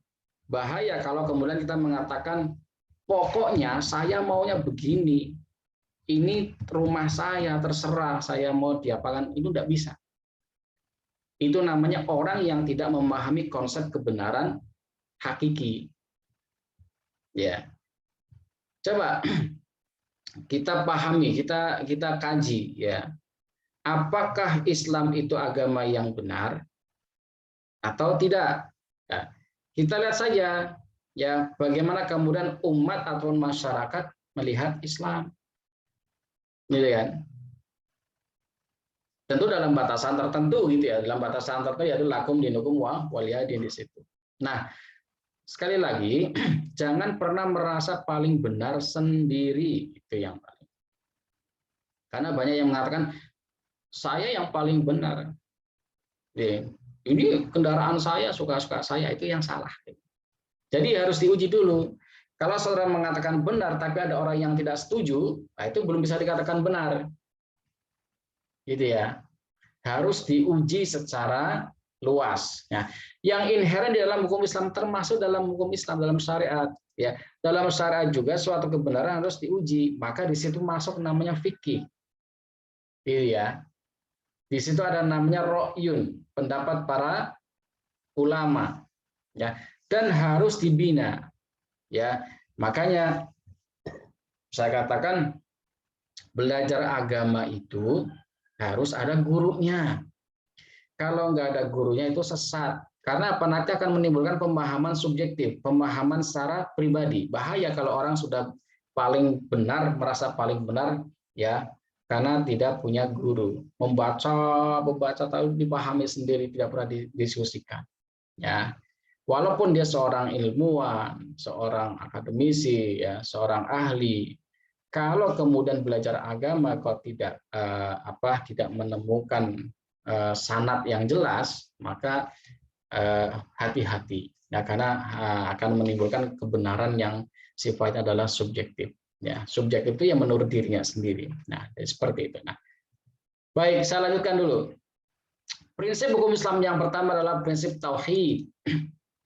Bahaya kalau kemudian kita mengatakan pokoknya saya maunya begini. Ini rumah saya, terserah saya mau diapakan, itu tidak bisa. Itu namanya orang yang tidak memahami konsep kebenaran hakiki. Ya. Coba kita pahami, kita kaji ya. Apakah Islam itu agama yang benar? atau tidak. Nah, kita lihat saja ya bagaimana kemudian umat atau masyarakat melihat Islam, gitu kan? Tentu dalam batasan tertentu gitu ya, dalam batasan tertentu yaitu lakum dinukum waliyadin di situ. Nah, sekali lagi jangan pernah merasa paling benar sendiri, itu yang paling. Karena banyak yang mengatakan saya yang paling benar. Ini kendaraan saya, suka-suka saya, itu yang salah. Jadi harus diuji dulu. Kalau saudara mengatakan benar, tapi ada orang yang tidak setuju, nah itu belum bisa dikatakan benar. Gitu ya. Harus diuji secara luas. Nah, yang inheren di dalam hukum Islam termasuk dalam hukum Islam, dalam syariat. Ya, dalam syariat juga suatu kebenaran harus diuji. Maka di situ masuk namanya fikih. Gitu ya. Di situ ada namanya ro'yun, pendapat para ulama, ya, dan harus dibina, ya. Makanya saya katakan belajar agama itu harus ada gurunya. Kalau nggak ada gurunya itu sesat, karena apa, nanti akan menimbulkan pemahaman subjektif, pemahaman secara pribadi. Bahaya kalau orang sudah paling benar, merasa paling benar, ya. Karena tidak punya guru, membaca tahu dipahami sendiri, tidak pernah didiskusikan. Ya, walaupun dia seorang ilmuwan, seorang akademisi, ya, seorang ahli, kalau kemudian belajar agama kok tidak tidak menemukan sanad yang jelas, maka hati-hati, ya, karena akan menimbulkan kebenaran yang sifatnya adalah subjektif. Ya, subjek itu yang menurut dirinya sendiri. Nah, seperti itu. Nah, baik, saya lanjutkan dulu. Prinsip hukum Islam yang pertama adalah prinsip tauhid.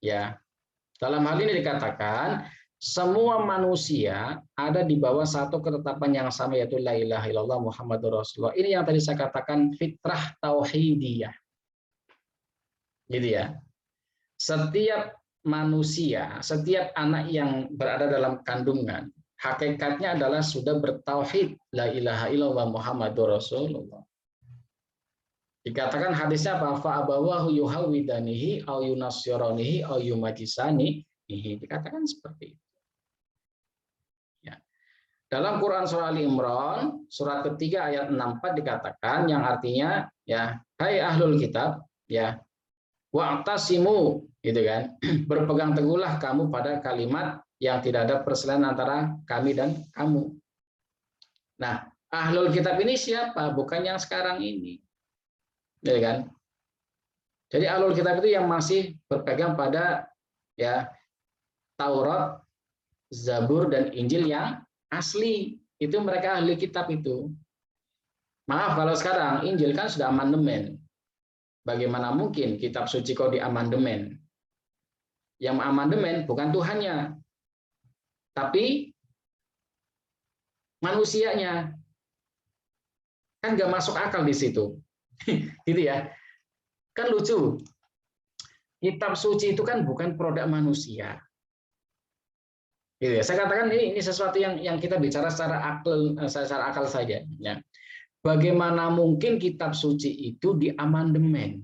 Ya, dalam hal ini dikatakan semua manusia ada di bawah satu ketetapan yang sama, yaitu la ilaha illallah Muhammadur Rasulullah. Ini yang tadi saya katakan fitrah tauhidiyah. Jadi ya, setiap manusia, setiap anak yang berada dalam kandungan, hakikatnya adalah sudah bertauhid la ilaha illallah Muhammadur Rasulullah. Dikatakan hadisnya apa? Fa abawahu yuhawidanihi au yunasyiranihi au yumajisanihi. Dikatakan seperti itu. Ya. Dalam Quran surah Ali Imran surat ketiga ayat 64 dikatakan yang artinya ya, hai ahlul kitab, ya, wa'tasimu, gitu kan. Berpegang teguhlah kamu pada kalimat yang tidak ada perselisihan antara kami dan kamu. Nah, ahlul kitab ini siapa? Bukan yang sekarang ini, ya kan? Jadi ahlul kitab itu yang masih berpegang pada ya Taurat, Zabur, dan Injil yang asli. Itu mereka ahli kitab itu. Maaf kalau sekarang Injil kan sudah amandemen. Bagaimana mungkin kitab suci kok diamandemen? Yang amandemen bukan Tuhannya, tapi manusianya. Kan nggak masuk akal di situ. Gitu ya. Kan lucu. Kitab suci itu kan bukan produk manusia. Gitu ya. Saya katakan ini sesuatu yang kita bicara secara akal saja. Ya. Bagaimana mungkin kitab suci itu diamandemen?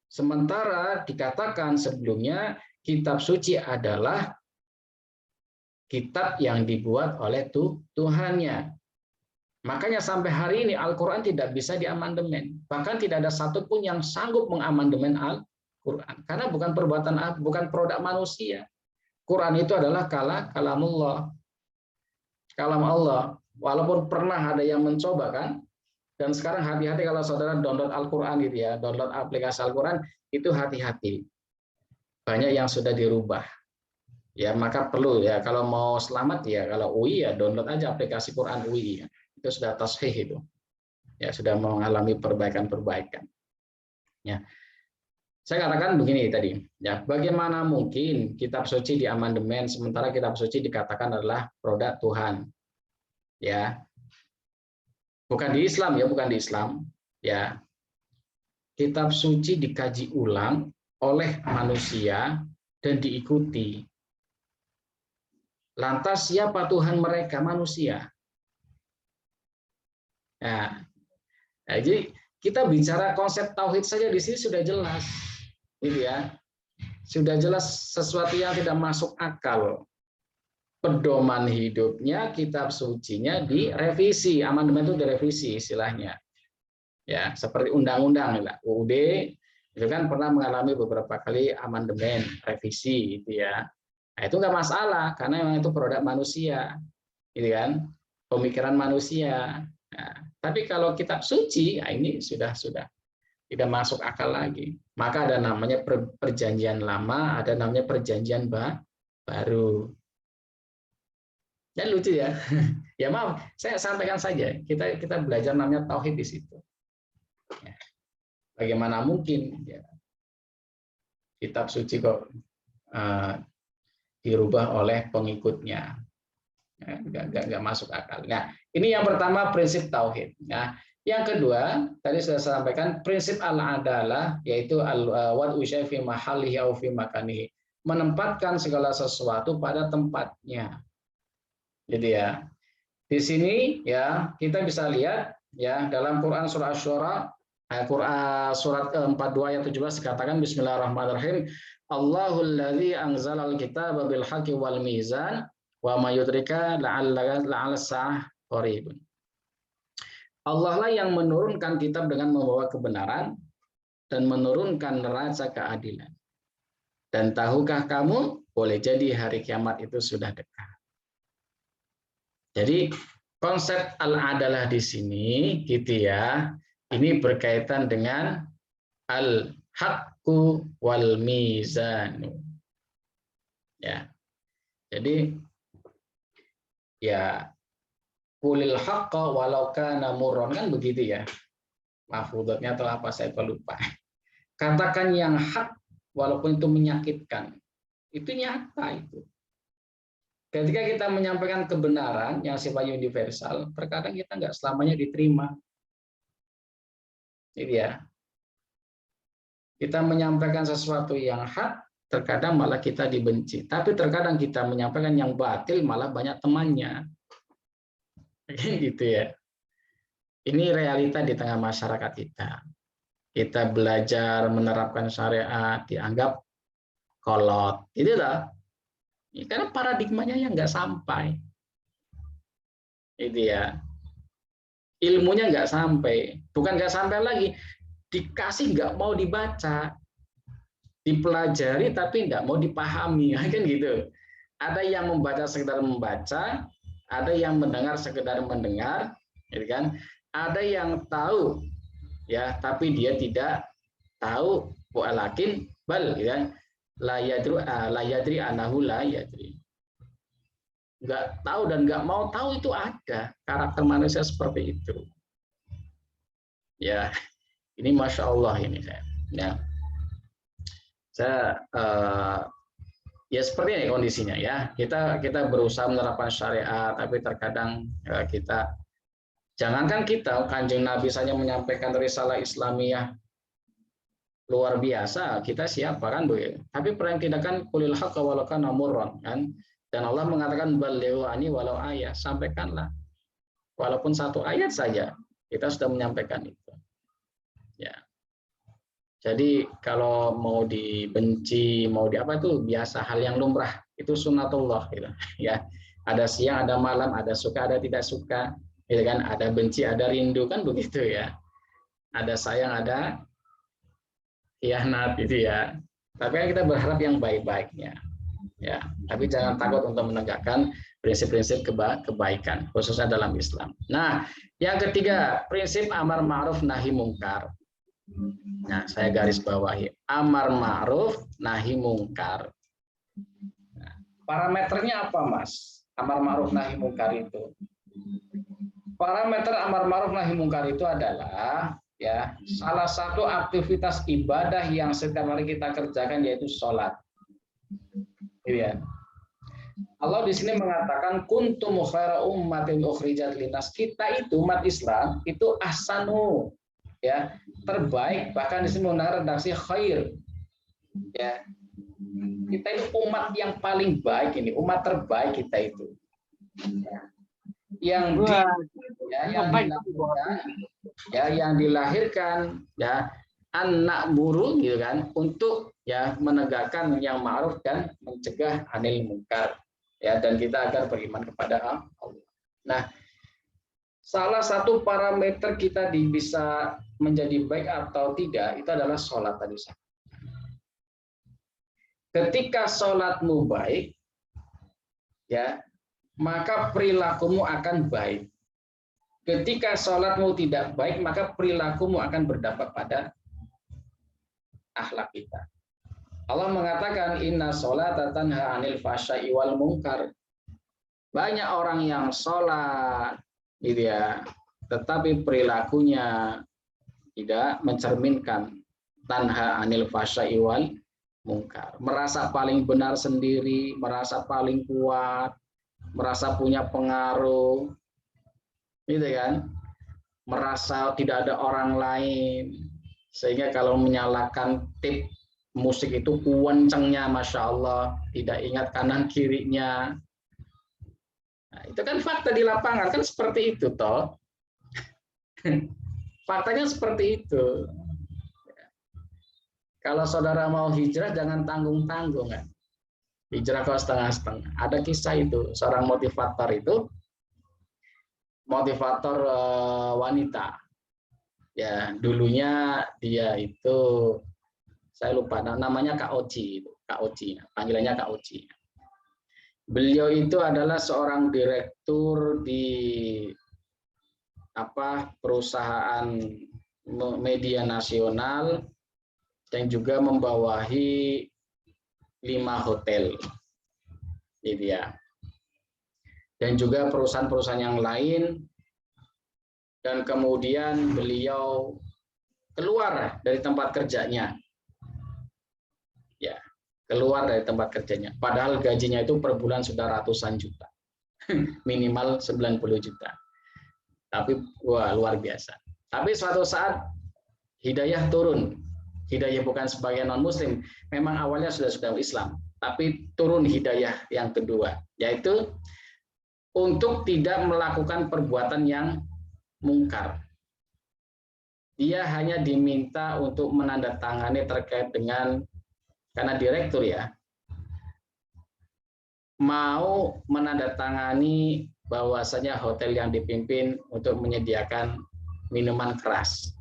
Sementara dikatakan sebelumnya kitab suci adalah kitab yang dibuat oleh Tuhannya. Makanya sampai hari ini Al-Quran tidak bisa diamandemen. Bahkan tidak ada satupun yang sanggup mengamandemen Al-Quran. Karena bukan bukan produk manusia. Quran itu adalah kalamullah. Kalam Allah. Walaupun pernah ada yang mencoba kan. Dan sekarang hati-hati kalau saudara download Al-Quran gitu ya, download aplikasi Al-Quran, itu hati-hati. Banyak yang sudah dirubah. Ya, maka perlu ya, kalau mau selamat ya, kalau UI ya download aja aplikasi Quran UI. Ya. Itu sudah tashih itu. Ya, sudah mengalami perbaikan-perbaikan. Ya. Saya katakan begini tadi, ya, bagaimana mungkin kitab suci diamandemen sementara kitab suci dikatakan adalah produk Tuhan. Ya. Bukan di Islam ya, bukan di Islam. Ya, kitab suci dikaji ulang oleh manusia dan diikuti. Lantas siapa Tuhan mereka? Manusia. Nah, jadi kita bicara konsep tauhid saja di sini sudah jelas, gitu ya. Sudah jelas sesuatu yang tidak masuk akal. Pedoman hidupnya, kitab sucinya direvisi, amandemen itu direvisi istilahnya. Ya, seperti undang-undang lah, UUD itu kan pernah mengalami beberapa kali amandemen, revisi gitu ya. Nah, itu nggak masalah karena memang itu produk manusia, gitu kan, pemikiran manusia. Nah, tapi kalau kitab suci, nah ini sudah tidak masuk akal lagi. Maka ada namanya perjanjian lama, ada namanya perjanjian baru. Ya lucu ya. Ya maaf, saya sampaikan saja. Kita belajar namanya tauhid di situ. Ya. Bagaimana mungkin ya, kitab suci kok dirubah oleh pengikutnya? Ya, nggak masuk akal. Nah, ini yang pertama prinsip tauhid. Nah, yang kedua tadi sudah saya sampaikan prinsip al-adalah, yaitu al-wad'u syai' fi mahallihi aw fi makanihi, menempatkan segala sesuatu pada tempatnya. Jadi ya, di sini ya kita bisa lihat ya dalam Quran surah Asy-Syura, Quran surat 42 ayat 17 dikatakan bismillahirrahmanirrahim, Allahul ladzi anzalal kitaba bil haqqi wal mizan wa may yudrika la'alla sa'ah qaribun. Allah lah yang menurunkan kitab dengan membawa kebenaran dan menurunkan neraca keadilan. Dan tahukah kamu, boleh jadi hari kiamat itu sudah dekat. Jadi konsep al-adalah di sini gitu ya, ini berkaitan dengan al-haqqu wal mizanu. Ya. Jadi ya qulil haqqa walau kana murran, kan begitu ya. Mahfudhatnya atau apa saya lupa. Katakan yang hak walaupun itu menyakitkan. Itu nyata itu. Ketika kita menyampaikan kebenaran yang sifatnya universal, terkadang kita nggak selamanya diterima. Jadi ya, kita menyampaikan sesuatu yang hak, terkadang malah kita dibenci. Tapi terkadang kita menyampaikan yang batil, malah banyak temannya. Gitu ya. Ini realita di tengah masyarakat kita. Kita belajar menerapkan syariat, dianggap kolot. Gitu lah. Ya, karena paradigmanya yang nggak sampai, itu ya, ilmunya nggak sampai, bukan nggak sampai lagi, dikasih nggak mau dibaca, dipelajari tapi nggak mau dipahami, kan gitu. Ada yang membaca sekedar membaca, ada yang mendengar sekedar mendengar, gitu kan? Ada yang tahu, ya, tapi dia tidak tahu, walakin bal, gitu kan? La yadri anahu la yadri. Nggak tahu dan nggak mau tahu, itu ada karakter manusia seperti itu. Ya, ini masya Allah ini saya. Ya, saya ya seperti ini kondisinya ya. Kita berusaha menerapkan syariat, tapi terkadang kita, jangankan kita, Kanjeng Nabi saja menyampaikan risalah Islamiyah luar biasa, kita siapa kan Bu? Tapi perang kita kan qulil haqqa walau kana murran kan, dan Allah mengatakan balighu ani walau ayat, sampaikanlah walaupun satu ayat saja, kita sudah menyampaikan itu ya. Jadi kalau mau dibenci, mau di apa, itu biasa, hal yang lumrah, itu sunnatullah gitu ya. Ada siang, ada malam, ada suka, ada tidak suka, gitu kan, ada benci, ada rindu, kan begitu ya, ada sayang, ada khianat gitu ya. Tapi kan kita berharap yang baik-baiknya. Ya, tapi jangan takut untuk menegakkan prinsip-prinsip kebaikan, khususnya dalam Islam. Nah, yang ketiga, prinsip amar ma'ruf nahi mungkar. Nah, saya garis bawahi, amar ma'ruf nahi mungkar. Nah, parameternya apa, Mas? Amar ma'ruf nahi mungkar itu. Parameter amar ma'ruf nahi mungkar itu adalah ya, salah satu aktivitas ibadah yang setiap hari kita kerjakan, yaitu sholat. Ya. Allah di sini mengatakan kuntum khaira ummatin ukhrijat linnas. Kita itu umat Islam itu ahsanu, ya, terbaik, bahkan di sini menggunakan redaksi khair. Ya. Kita itu umat yang paling baik, ini umat terbaik kita itu. Ya. Yang dilakukan ya yang dilahirkan ya anak buru gitu kan untuk ya menegakkan yang ma'ruf dan mencegah anil munkar ya dan kita agar beriman kepada Allah. Nah, salah satu parameter kita bisa menjadi baik atau tidak itu adalah sholat tadi. Ketika sholatmu baik, ya maka perilakumu akan baik. Ketika sholatmu tidak baik, maka perilakumu akan berdampak pada akhlak kita. Allah mengatakan inna sholata tanha 'anil fahsya'i wal munkar. Banyak orang yang sholat, gitu ya, tetapi perilakunya tidak mencerminkan tanha 'anil fahsya'i wal munkar. Merasa paling benar sendiri, merasa paling kuat, merasa punya pengaruh, gitu kan? Merasa tidak ada orang lain, sehingga kalau menyalakan tip musik itu kencengnya, masya Allah, tidak ingat kanan kirinya. Nah, itu kan fakta di lapangan kan seperti itu toh. Faktanya seperti itu. Kalau saudara mau hijrah jangan tanggung-tanggung kan. Hijrah kalau setengah-setengah. Ada kisah itu, seorang motivator itu, motivator wanita. Ya, dulunya dia itu saya lupa namanya Kak Oci itu, Kak Oci, panggilannya Kak Oci. Beliau itu adalah seorang direktur di perusahaan media nasional yang juga membawahi 5 hotel, gitu ya. Dan juga perusahaan-perusahaan yang lain. Dan kemudian beliau keluar dari tempat kerjanya, ya, keluar dari tempat kerjanya. Padahal gajinya itu per bulan sudah ratusan juta, minimal 90 juta. Tapi wah luar biasa. Tapi suatu saat hidayah turun. Hidayah bukan sebagai non-muslim, memang awalnya sudah Islam, tapi turun hidayah yang kedua, yaitu untuk tidak melakukan perbuatan yang mungkar. Dia hanya diminta untuk menandatangani terkait dengan, karena direktur ya, mau menandatangani bahwasanya hotel yang dipimpin untuk menyediakan minuman keras.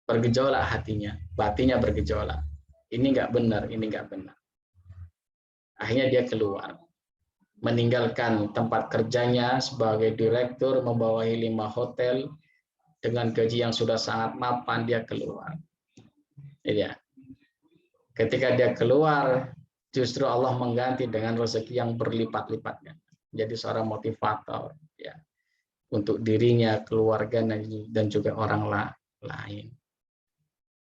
Bergejolak hatinya, batinnya bergejolak. Ini nggak benar, ini nggak benar. Akhirnya dia keluar, meninggalkan tempat kerjanya sebagai direktur membawahi 5 hotel dengan gaji yang sudah sangat mapan. Dia keluar. Ya. Ketika dia keluar, justru Allah mengganti dengan rezeki yang berlipat-lipatnya. Jadi seorang motivator, ya, untuk dirinya, keluarganya, dan juga orang lain.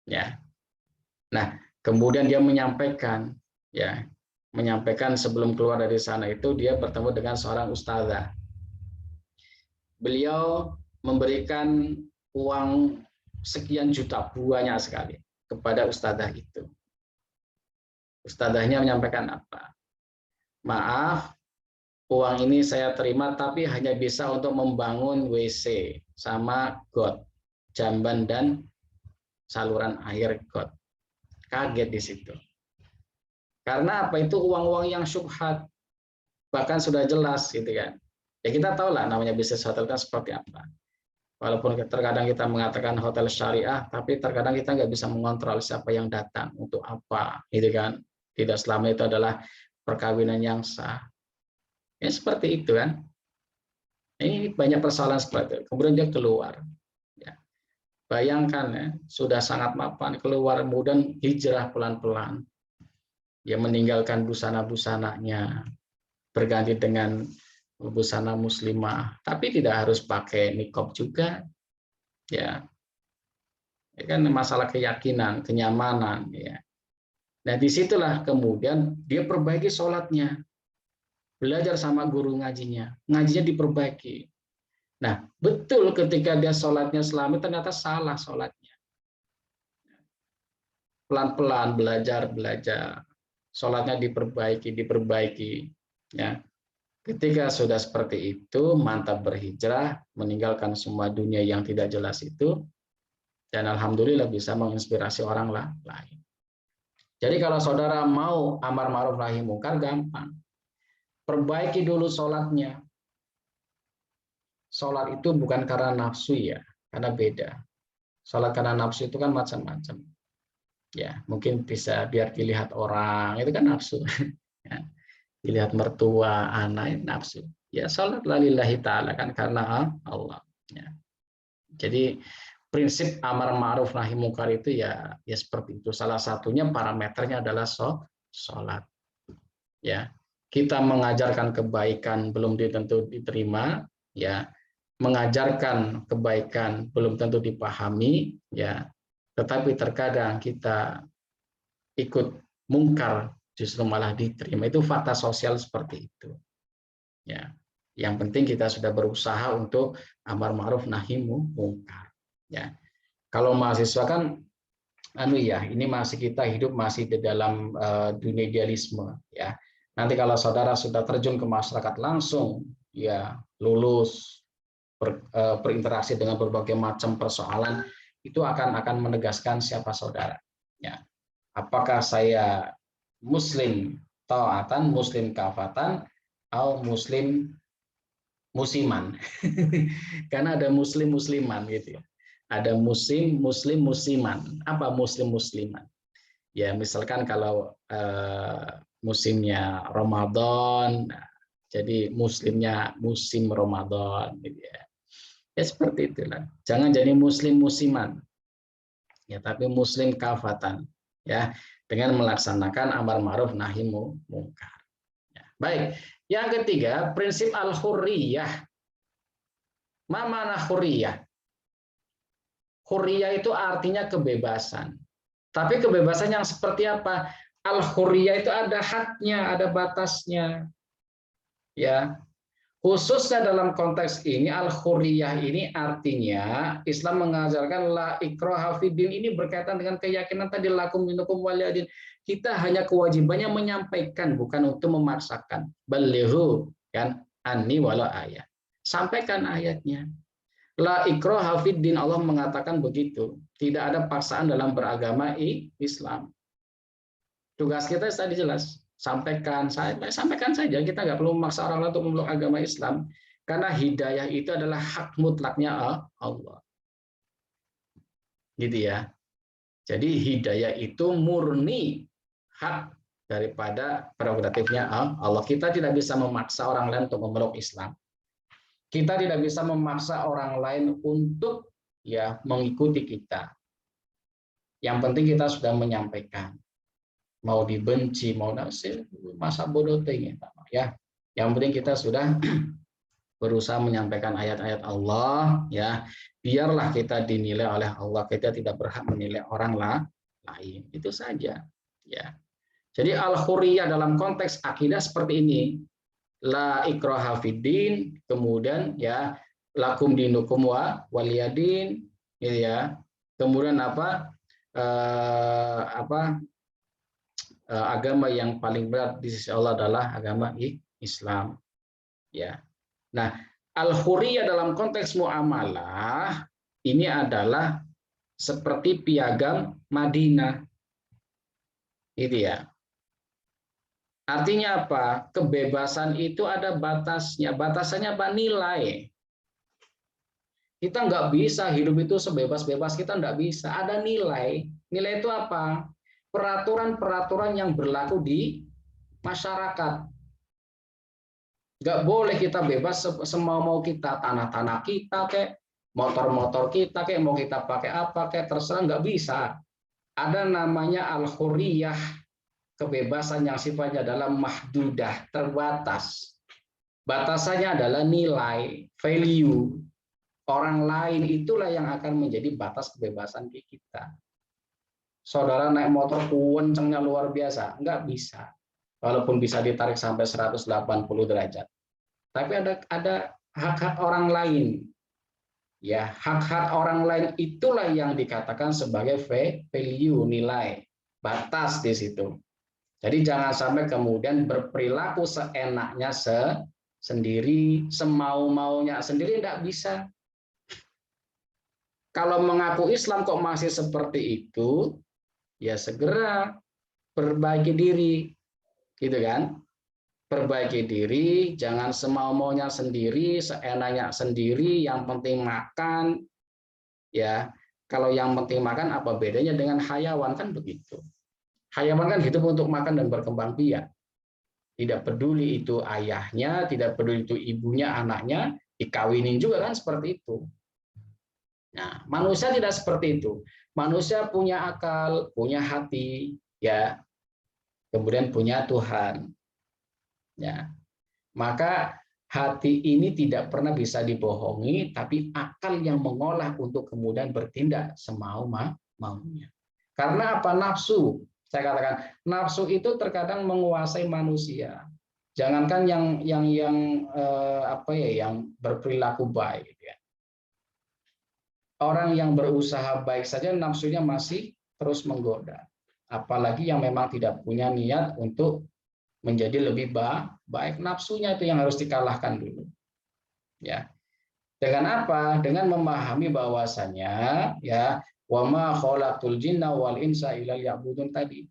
Ya. Nah, kemudian dia menyampaikan, ya, menyampaikan sebelum keluar dari sana itu dia bertemu dengan seorang ustazah. Beliau memberikan uang sekian juta, banyak sekali, kepada ustazah itu. Ustazahnya menyampaikan apa? Maaf, uang ini saya terima tapi hanya bisa untuk membangun WC sama got, jamban dan saluran air got. Kaget di situ. Karena apa, itu uang-uang yang syubhat, bahkan sudah jelas gitu kan. Ya kita tahu lah namanya bisnis hotel kan seperti apa. Walaupun terkadang kita mengatakan hotel syariah, tapi terkadang kita nggak bisa mengontrol siapa yang datang untuk apa, gitu kan. Tidak selama itu adalah perkawinan yang sah. Ya seperti itu kan. Ini banyak persoalan seperti itu. Kemudian dia keluar. Ya. Bayangkan ya, sudah sangat mapan, keluar kemudian hijrah pelan-pelan. Dia meninggalkan busana-busananya, berganti dengan busana muslimah, tapi tidak harus pakai niqab juga. Ya. Ya kan masalah keyakinan, kenyamanan ya. Nah, disitulah kemudian dia perbaiki sholatnya. Belajar sama guru ngajinya diperbaiki. Nah, betul ketika dia sholatnya selama ternyata salah sholatnya. Pelan-pelan belajar, sholatnya diperbaiki, ya. Ketika sudah seperti itu, mantap berhijrah, meninggalkan semua dunia yang tidak jelas itu, dan alhamdulillah bisa menginspirasi orang lain. Jadi kalau saudara mau amar ma'ruf nahi mungkar, gampang. Perbaiki dulu sholatnya. Sholat itu bukan karena nafsu ya, karena beda. Sholat karena nafsu itu kan macam-macam. Ya, mungkin bisa biar dilihat orang, itu kan nafsu. Ya, dilihat mertua, anak, nafsu. Ya, sholat lillahi ta'ala kan karena Allah. Ya. Jadi prinsip amar ma'ruf nahi mungkar itu ya seperti itu. Salah satunya parameternya adalah sholat. Ya, kita mengajarkan kebaikan belum tentu diterima, ya. Mengajarkan kebaikan belum tentu dipahami, ya. Tetapi terkadang kita ikut mungkar justru malah diterima. Itu fakta sosial seperti itu. Ya. Yang penting kita sudah berusaha untuk amar ma'ruf nahi mungkar. Ya. Kalau mahasiswa kan ini masih kita hidup masih di dalam dunia idealisme, ya. Nanti kalau saudara sudah terjun ke masyarakat langsung, ya lulus berinteraksi dengan berbagai macam persoalan, itu akan menegaskan siapa saudara. Ya. Apakah saya muslim ta'atan, muslim kafatan, atau muslim musiman. Karena ada muslim musliman gitu ya. Ada muslim musiman. Apa muslim musliman? Ya misalkan kalau musimnya Ramadan, jadi muslimnya musim Ramadan gitu ya. Ya seperti itulah. Jangan jadi muslim musiman. Ya, tapi muslim kafatan, ya, dengan melaksanakan amar ma'ruf nahi mungkar. Ya, baik. Yang ketiga, prinsip al-hurriyah. Ma mana hurriyah? Hurriyah itu artinya kebebasan. Tapi kebebasan yang seperti apa? Al-hurriyah itu ada haknya, ada batasnya. Ya. Khususnya dalam konteks ini, al-hurriyah ini artinya Islam mengajarkan la ikraha fiddin, ini berkaitan dengan keyakinan tadi lakum minukum waliyadin. Kita hanya kewajibannya menyampaikan, bukan untuk memaksakan. Balighu kan anni wala ayat. Sampaikan ayatnya. La ikraha fiddin, Allah mengatakan begitu. Tidak ada paksaan dalam beragama Islam. Tugas kita tadi jelas. Sampaikan saja, kita nggak perlu memaksa orang lain untuk memeluk agama Islam, karena hidayah itu adalah hak mutlaknya Allah, gitu ya. Jadi hidayah itu murni hak daripada prerogatifnya Allah. Kita tidak bisa memaksa orang lain untuk memeluk Islam. Kita tidak bisa memaksa orang lain untuk mengikuti kita. Yang penting kita sudah menyampaikan. Mau dibenci, mau nasir, masa bodoh ya. Yang penting kita sudah berusaha menyampaikan ayat-ayat Allah, ya. Biarlah kita dinilai oleh Allah, kita tidak berhak menilai orang lain. Itu saja, ya. Jadi al-hurriyah dalam konteks akidah seperti ini. La ikraha fiddin, kemudian ya lakum dinukum waliyadin, gitu ya. Kemudian agama yang paling berat di sisi Allah adalah agama Islam. Ya. Nah, al-hurriyah dalam konteks muamalah ini adalah seperti piagam Madinah. Itu ya. Artinya apa? Kebebasan itu ada batasnya. Batasannya apa? Nilai. Kita nggak bisa hidup itu sebebas-bebas, kita nggak bisa. Ada nilai. Nilai itu apa? Peraturan-peraturan yang berlaku di masyarakat. Nggak boleh kita bebas semau-mau kita, tanah-tanah kita, kayak motor-motor kita, kayak mau kita pakai apa, kayak terserah, nggak bisa. Ada namanya al-hurriyah, kebebasan yang sifatnya adalah mahdudah, terbatas. Batasannya adalah nilai, value. Orang lain itulah yang akan menjadi batas kebebasan kita. Saudara naik motor kencengnya luar biasa, nggak bisa. Walaupun bisa ditarik sampai 180 derajat. Tapi ada hak-hak orang lain. Ya, hak-hak orang lain itulah yang dikatakan sebagai value, nilai, batas di situ. Jadi jangan sampai kemudian berperilaku seenaknya sendiri, semau-maunya sendiri tidak bisa. Kalau mengaku Islam kok masih seperti itu, ya segera perbaiki diri, gitu kan? Perbaiki diri, jangan semau-maunya sendiri, seenaknya sendiri, yang penting makan, ya. Kalau yang penting makan, apa bedanya dengan hayawan, kan begitu. Hayawan kan hidup untuk makan dan berkembang biak. Tidak peduli itu ayahnya, tidak peduli itu ibunya, anaknya, dikawinin juga kan seperti itu. Nah, manusia tidak seperti itu. Manusia punya akal, punya hati, ya, kemudian punya Tuhan. Ya, maka hati ini tidak pernah bisa dibohongi, tapi akal yang mengolah untuk kemudian bertindak semau-maunya. Karena apa? Nafsu. Saya katakan nafsu itu terkadang menguasai manusia. Jangankan yang berperilaku baik, ya. Orang yang berusaha baik saja nafsunya masih terus menggoda. Apalagi yang memang tidak punya niat untuk menjadi lebih baik, nafsunya itu yang harus dikalahkan dulu. Ya. Dengan apa? Dengan memahami bahwasanya, ya, wa ma khalaqtul jinna wal insa illa liya'budun tadi.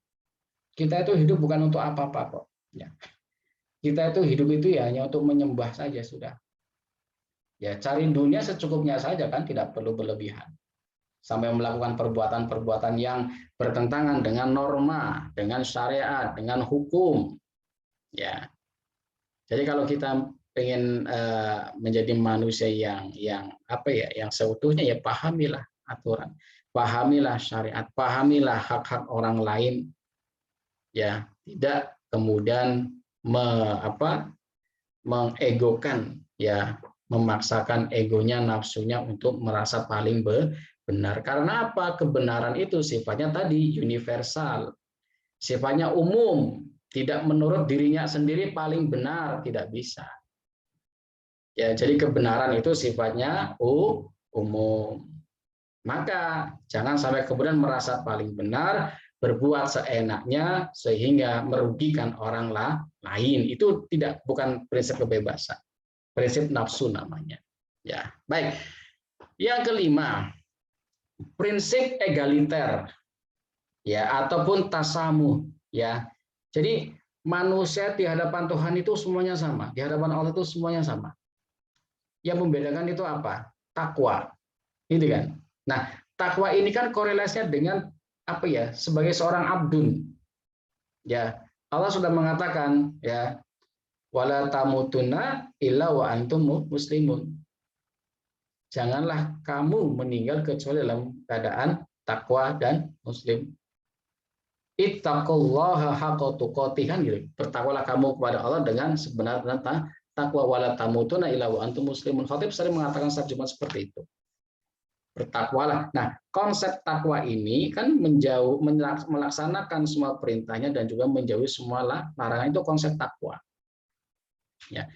Kita itu hidup bukan untuk apa-apa kok. Ya. Kita itu hidup itu ya hanya untuk menyembah saja sudah. Ya, cari dunia secukupnya saja kan, tidak perlu berlebihan. Sampai melakukan perbuatan-perbuatan yang bertentangan dengan norma, dengan syariat, dengan hukum. Ya. Jadi kalau kita ingin menjadi manusia yang seutuhnya, ya pahamilah aturan, pahamilah syariat, pahamilah hak-hak orang lain, ya, tidak kemudian mengegokan, ya, memaksakan egonya, nafsunya untuk merasa paling benar. Karena apa? Kebenaran itu sifatnya tadi universal, sifatnya umum, tidak menurut dirinya sendiri paling benar, tidak bisa. Ya, jadi kebenaran itu sifatnya umum. Maka jangan sampai kemudian merasa paling benar, berbuat seenaknya sehingga merugikan orang lain. Itu bukan prinsip kebebasan. Prinsip nafsu namanya. Ya, baik. Yang kelima, prinsip egaliter, ya, ataupun tasamuh, ya. Jadi manusia di hadapan Tuhan itu semuanya sama, di hadapan Allah itu semuanya sama. Yang membedakan itu apa? Takwa, gitu kan? Nah, takwa ini kan korelasinya dengan apa ya? Sebagai seorang abdun, ya. Allah sudah mengatakan, ya, wala tamutunna illa wa antum muslimun. Janganlah kamu meninggal kecuali dalam keadaan takwa dan muslim. Ittaqullaha haqqa tuqatih, gitu. Bertakwalah kamu kepada Allah dengan sebenar-benar takwa, wala tamutunna illa wa antum muslimun. Khatib sering mengatakan saat Jumat seperti itu. Bertakwalah. Nah, konsep takwa ini kan melaksanakan semua perintahnya dan juga menjauhi semua larangan, itu konsep takwa. Ya.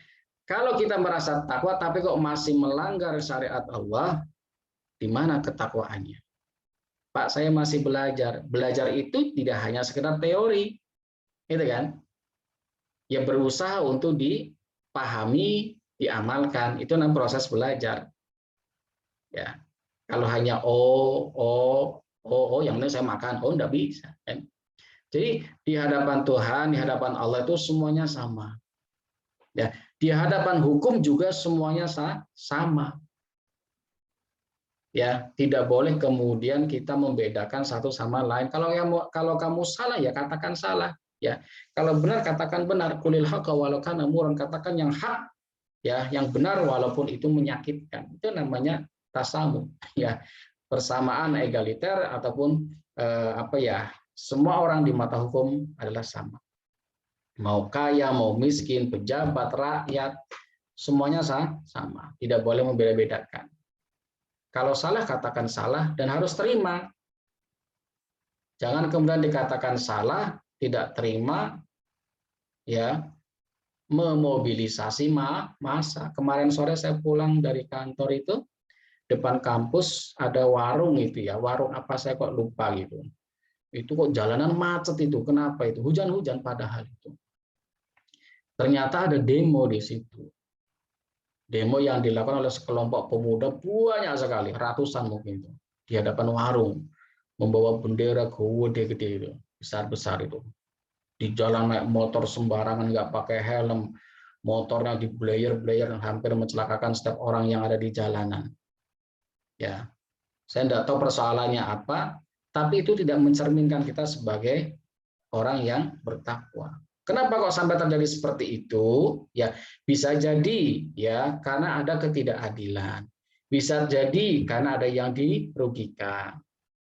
Kalau kita merasa takwa tapi kok masih melanggar syariat Allah, di mana ketakwaannya? Pak, saya masih belajar. Belajar itu tidak hanya sekedar teori, gitu kan? Ya, berusaha untuk dipahami, diamalkan. Itu namanya proses belajar. Ya, kalau hanya yang ini saya makan, enggak bisa. Kan? Jadi di hadapan Tuhan, di hadapan Allah itu semuanya sama. Ya, di hadapan hukum juga semuanya sama. Ya, tidak boleh kemudian kita membedakan satu sama lain. Kalau kamu salah, ya katakan salah. Ya, kalau benar katakan benar. Qulil haqqa walau kana murran, katakan yang hak, ya, yang benar walaupun itu menyakitkan. Itu namanya tasamu. Ya, persamaan egaliter ataupun semua orang di mata hukum adalah sama. Mau kaya, mau miskin, pejabat, rakyat, semuanya sama. Tidak boleh membeda-bedakan. Kalau salah, katakan salah dan harus terima. Jangan kemudian dikatakan salah, tidak terima, ya, memobilisasi massa. Kemarin sore saya pulang dari kantor itu, depan kampus ada warung itu, ya, warung apa saya kok lupa gitu. Itu kok jalanan macet itu, kenapa itu? Hujan-hujan padahal itu. Ternyata ada demo di situ. Demo yang dilakukan oleh sekelompok pemuda banyak sekali, ratusan mungkin itu, di hadapan warung, membawa bendera gede-gede itu, besar-besar itu. Di jalan naik motor sembarangan, nggak pakai helm, motornya di blayer-blayer, hampir mencelakakan setiap orang yang ada di jalanan. Ya, saya tidak tahu persoalannya apa, tapi itu tidak mencerminkan kita sebagai orang yang bertakwa. Kenapa kok sampai terjadi seperti itu? Ya, bisa jadi ya karena ada ketidakadilan. Bisa jadi karena ada yang dirugikan.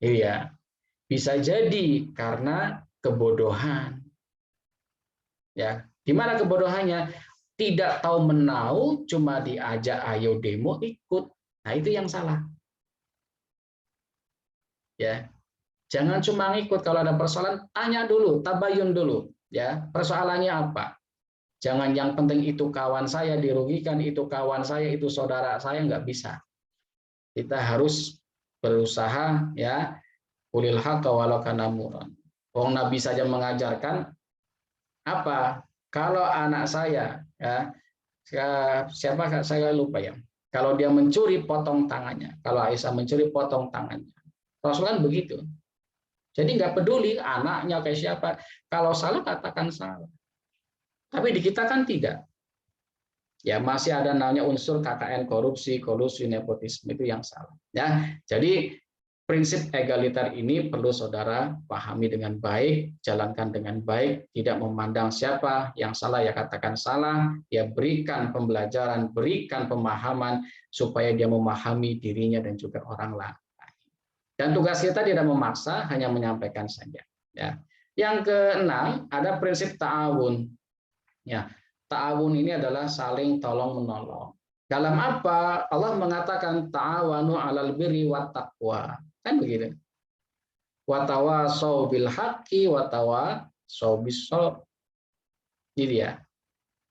Iya. Bisa jadi karena kebodohan. Ya, gimana kebodohannya? Tidak tahu menau, cuma diajak ayo demo ikut. Nah, itu yang salah. Ya. Jangan cuma ngikut, kalau ada persoalan tanya dulu, tabayun dulu. Ya, persoalannya apa? Jangan yang penting itu kawan saya dirugikan, itu kawan saya, itu saudara saya, nggak bisa. Kita harus berusaha ya, ulil haqqa walau kana murran. Wong Nabi saja mengajarkan apa? Kalau anak saya ya, siapa saya lupa ya. Kalau dia mencuri potong tangannya. Kalau Aisyah mencuri potong tangannya. Rasul kan begitu. Jadi nggak peduli anaknya kayak siapa. Kalau salah katakan salah. Tapi di kita kan tidak. Ya masih ada namanya unsur KKN korupsi, kolusi, nepotisme itu yang salah. Ya, jadi prinsip egaliter ini perlu saudara pahami dengan baik, jalankan dengan baik, tidak memandang siapa yang salah ya katakan salah, ya berikan pembelajaran, berikan pemahaman supaya dia memahami dirinya dan juga orang lain. Dan tugas kita tidak memaksa, hanya menyampaikan saja. Ya. Yang keenam, ada prinsip ta'awun. Ya, ta'awun ini adalah saling tolong-menolong. Dalam apa? Allah mengatakan ta'awanu 'alal birri wat taqwa. Kan begitu. Wa tawasau bil haqqi wa tawasau bis sabr. Jadi ya.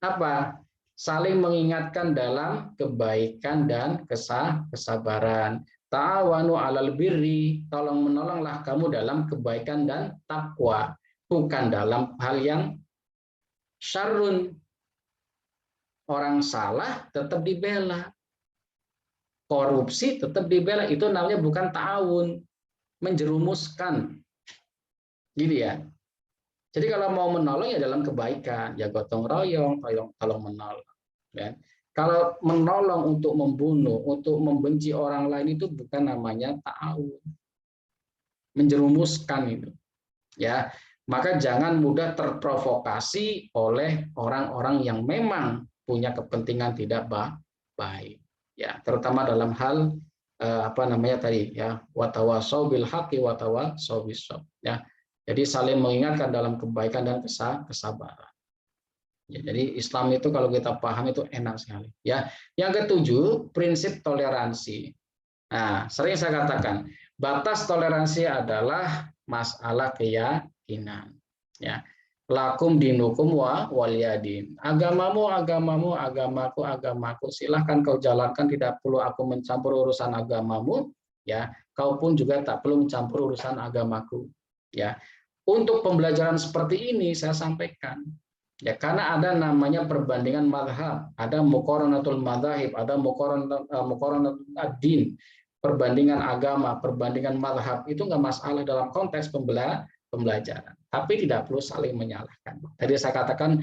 Apa? Saling mengingatkan dalam kebaikan dan kesabaran. Ta'awanu 'alal birri, tolong menolonglah kamu dalam kebaikan dan takwa, bukan dalam hal yang syarrun. Orang salah tetap dibela. Korupsi tetap dibela, itu namanya bukan ta'awun, menjerumuskan. Gitu ya. Jadi kalau mau menolong ya dalam kebaikan, ya gotong royong, tolong menolong. Ya. Kalau menolong untuk membunuh, untuk membenci orang lain itu bukan namanya ta'awun. Menjerumuskan itu. Ya, maka jangan mudah terprovokasi oleh orang-orang yang memang punya kepentingan tidak baik. Ya, terutama dalam hal apa namanya tadi ya, watawasau bil haqqi watawasau bis sabr. Ya. Jadi saling mengingatkan dalam kebaikan dan kesabaran. Ya, jadi Islam itu kalau kita paham itu enak sekali. Ya, yang ketujuh prinsip toleransi. Nah, sering saya katakan batas toleransi adalah masalah keyakinan. Ya, lakum dinukum waliyadin. Agamamu, agamamu, agamaku, agamaku. Silahkan kau jalankan, tidak perlu aku mencampur urusan agamamu. Ya, kau pun juga tak perlu mencampur urusan agamaku. Ya, untuk pembelajaran seperti ini saya sampaikan. Ya, karena ada namanya perbandingan madhab, ada muqaranatul madzahib, ada muqaranatul ad-din, perbandingan agama, perbandingan madhab, itu nggak masalah dalam konteks pembelajaran. Tapi tidak perlu saling menyalahkan. Tadi saya katakan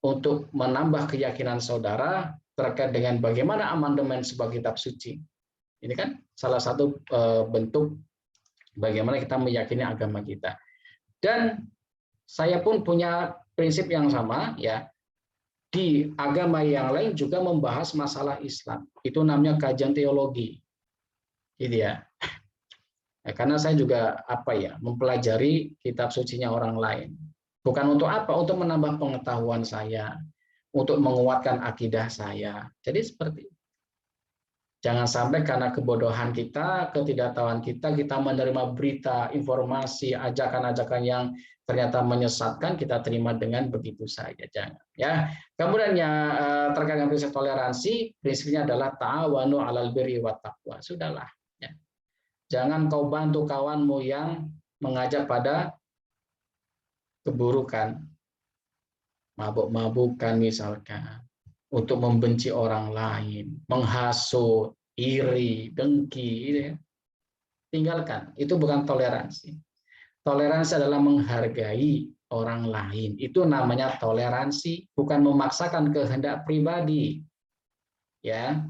untuk menambah keyakinan saudara terkait dengan bagaimana amandemen sebuah kitab suci. Ini kan salah satu bentuk bagaimana kita meyakini agama kita. Dan saya pun punya prinsip yang sama ya. Di agama yang lain juga membahas masalah Islam. Itu namanya kajian teologi. Gitu ya. Karena saya juga mempelajari kitab sucinya orang lain. Bukan untuk apa? Untuk menambah pengetahuan saya, untuk menguatkan akidah saya. Jadi seperti itu. Jangan sampai karena kebodohan kita, ketidaktahuan kita menerima berita, informasi, ajakan-ajakan yang ternyata menyesatkan, kita terima dengan begitu saja. Jangan. Ya. Kemudian terkait dengan prinsip toleransi, prinsipnya adalah ta'awanu 'alal birri wat taqwa. Sudahlah. Ya. Jangan kau bantu kawanmu yang mengajak pada keburukan, mabuk-mabukan misalkan. untuk membenci orang lain, menghasut, iri, dengki, gitu ya. Tinggalkan. Itu bukan toleransi. Toleransi adalah menghargai orang lain. Itu namanya toleransi, bukan memaksakan kehendak pribadi. Ya.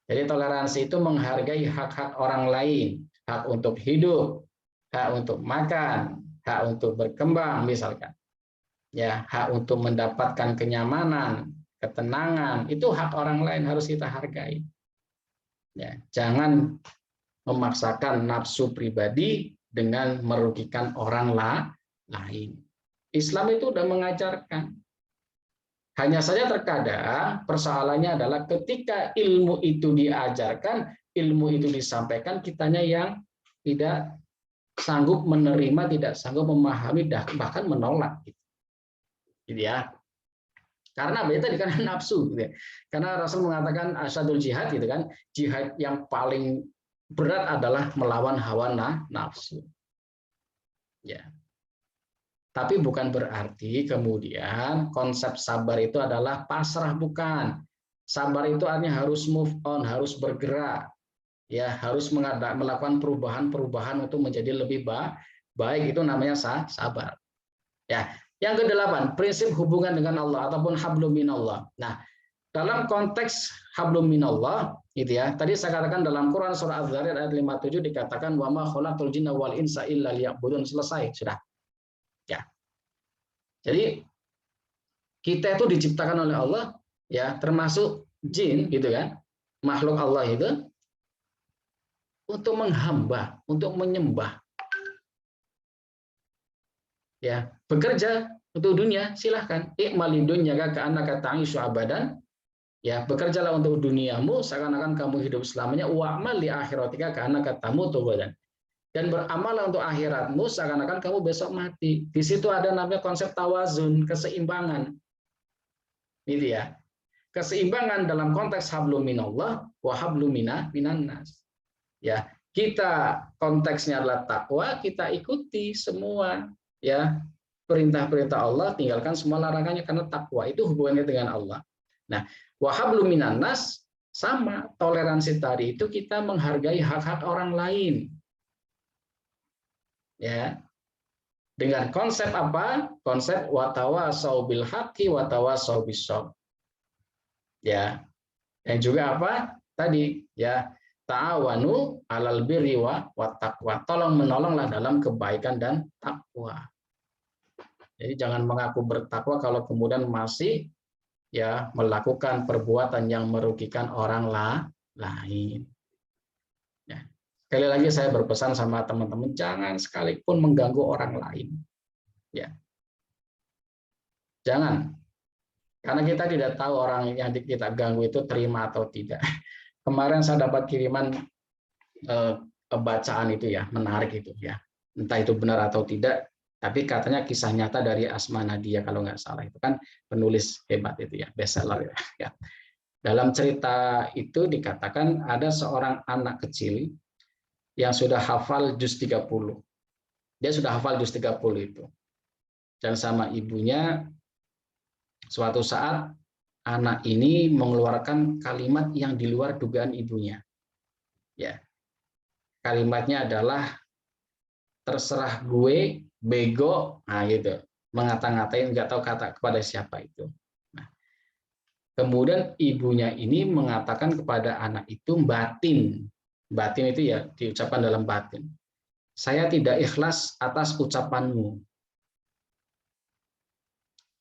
Jadi toleransi itu menghargai hak-hak orang lain, hak untuk hidup, hak untuk makan, hak untuk berkembang misalkan. Ya, hak untuk mendapatkan kenyamanan, ketenangan, itu hak orang lain harus kita hargai. Ya, jangan memaksakan nafsu pribadi dengan merugikan orang lain. Islam itu sudah mengajarkan. Hanya saja terkadang persoalannya adalah ketika ilmu itu diajarkan, ilmu itu disampaikan, kitanya yang tidak sanggup menerima, tidak sanggup memahami, bahkan menolak. Gitu ya. Karena itu tadi karena nafsu. Gitu ya. Karena Rasul mengatakan asyadul jihad, gitu kan, jihad yang paling berat adalah melawan hawa nafsu. Ya. Tapi bukan berarti kemudian konsep sabar itu adalah pasrah, bukan. Sabar itu artinya harus move on, harus bergerak, ya, harus melakukan perubahan-perubahan untuk menjadi lebih baik. Itu namanya sabar. Ya, yang ke-8, prinsip hubungan dengan Allah ataupun hablum minallah. Nah, dalam konteks hablum minallah, gitu ya. Tadi saya katakan dalam Quran surah Az-Zariyat ayat 57 dikatakan wa ma khalaqtul jinna wal insa illa liya'budun, selesai sudah. Ya. Jadi kita itu diciptakan oleh Allah, ya, termasuk jin, gitu kan, makhluk Allah itu untuk menghamba, untuk menyembah, ya, bekerja untuk dunia, silahkan. I'malid dunyaka ka'annaka ta'ishu abadan, ya, bekerjalah untuk duniamu seakan-akan kamu hidup selamanya. Wa'mal li akhiratika ka'annaka tamutu ghadan. Dan beramallah untuk akhiratmu seakan-akan kamu besok mati. Di situ ada namanya konsep tawazun, keseimbangan. Gitu ya. Keseimbangan dalam konteks hablum minallah wa hablum minan nas. Ya, kita konteksnya adalah takwa, kita ikuti semua, ya, perintah-perintah Allah, tinggalkan semua larangannya, karena takwa itu hubungannya dengan Allah. Nah, wa hablum minan nas sama, toleransi tadi itu kita menghargai hak-hak orang lain. Ya, dengan konsep apa? Konsep watawasau bil haqqi watawasau bis sabr. Ya, dan juga apa? Tadi, ya, ta'awanu 'alal birri wa taqwa. Tolong menolonglah dalam kebaikan dan takwa. Jadi jangan mengaku bertakwa kalau kemudian masih, ya, melakukan perbuatan yang merugikan orang lain. Ya. Sekali lagi saya berpesan sama teman-teman, jangan sekalipun mengganggu orang lain. Ya. Jangan. Karena kita tidak tahu orang yang kita ganggu itu terima atau tidak. Kemarin saya dapat kiriman bacaan itu, ya, menarik itu, ya. Entah itu benar atau tidak, tapi katanya kisah nyata dari Asma Nadia kalau nggak salah. Itu kan penulis hebat itu, ya, bestseller, ya. Dalam cerita itu dikatakan ada seorang anak kecil yang sudah hafal juz 30. Dia sudah hafal juz 30 itu. Dan sama ibunya suatu saat anak ini mengeluarkan kalimat yang di luar dugaan ibunya. Ya. Kalimatnya adalah terserah gue, bego, nah gitu. Mengata-ngatain, nggak tahu kata kepada siapa itu. Nah, kemudian ibunya ini mengatakan kepada anak itu batin. Batin itu, ya, diucapkan dalam batin. Saya tidak ikhlas atas ucapanmu.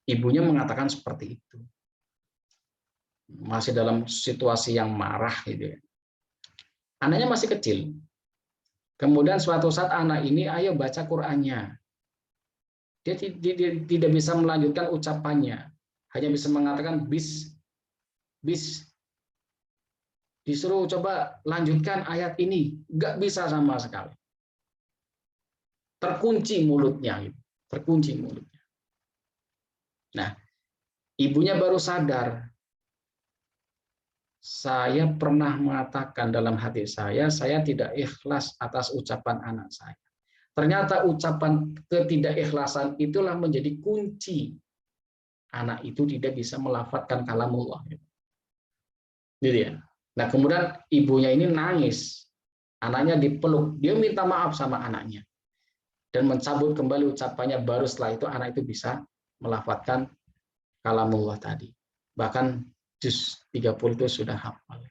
Ibunya mengatakan seperti itu. Masih dalam situasi yang marah, gitu ya. Anaknya masih kecil. Kemudian suatu saat anak ini, ayo baca Qur'annya. Dia tidak bisa melanjutkan ucapannya. Hanya bisa mengatakan bis. Disuruh coba lanjutkan ayat ini. Nggak bisa sama sekali. Terkunci mulutnya. Terkunci mulutnya. Nah, ibunya baru sadar. Saya pernah mengatakan dalam hati saya tidak ikhlas atas ucapan anak saya. Ternyata ucapan ketidakikhlasan itulah menjadi kunci anak itu tidak bisa melafadzkan kalamullah. Gitu ya. Nah, kemudian ibunya ini nangis. Anaknya dipeluk, dia minta maaf sama anaknya. Dan mencabut kembali ucapannya, baru setelah itu anak itu bisa melafadzkan kalamullah tadi. Bahkan juz 30 itu sudah hafal.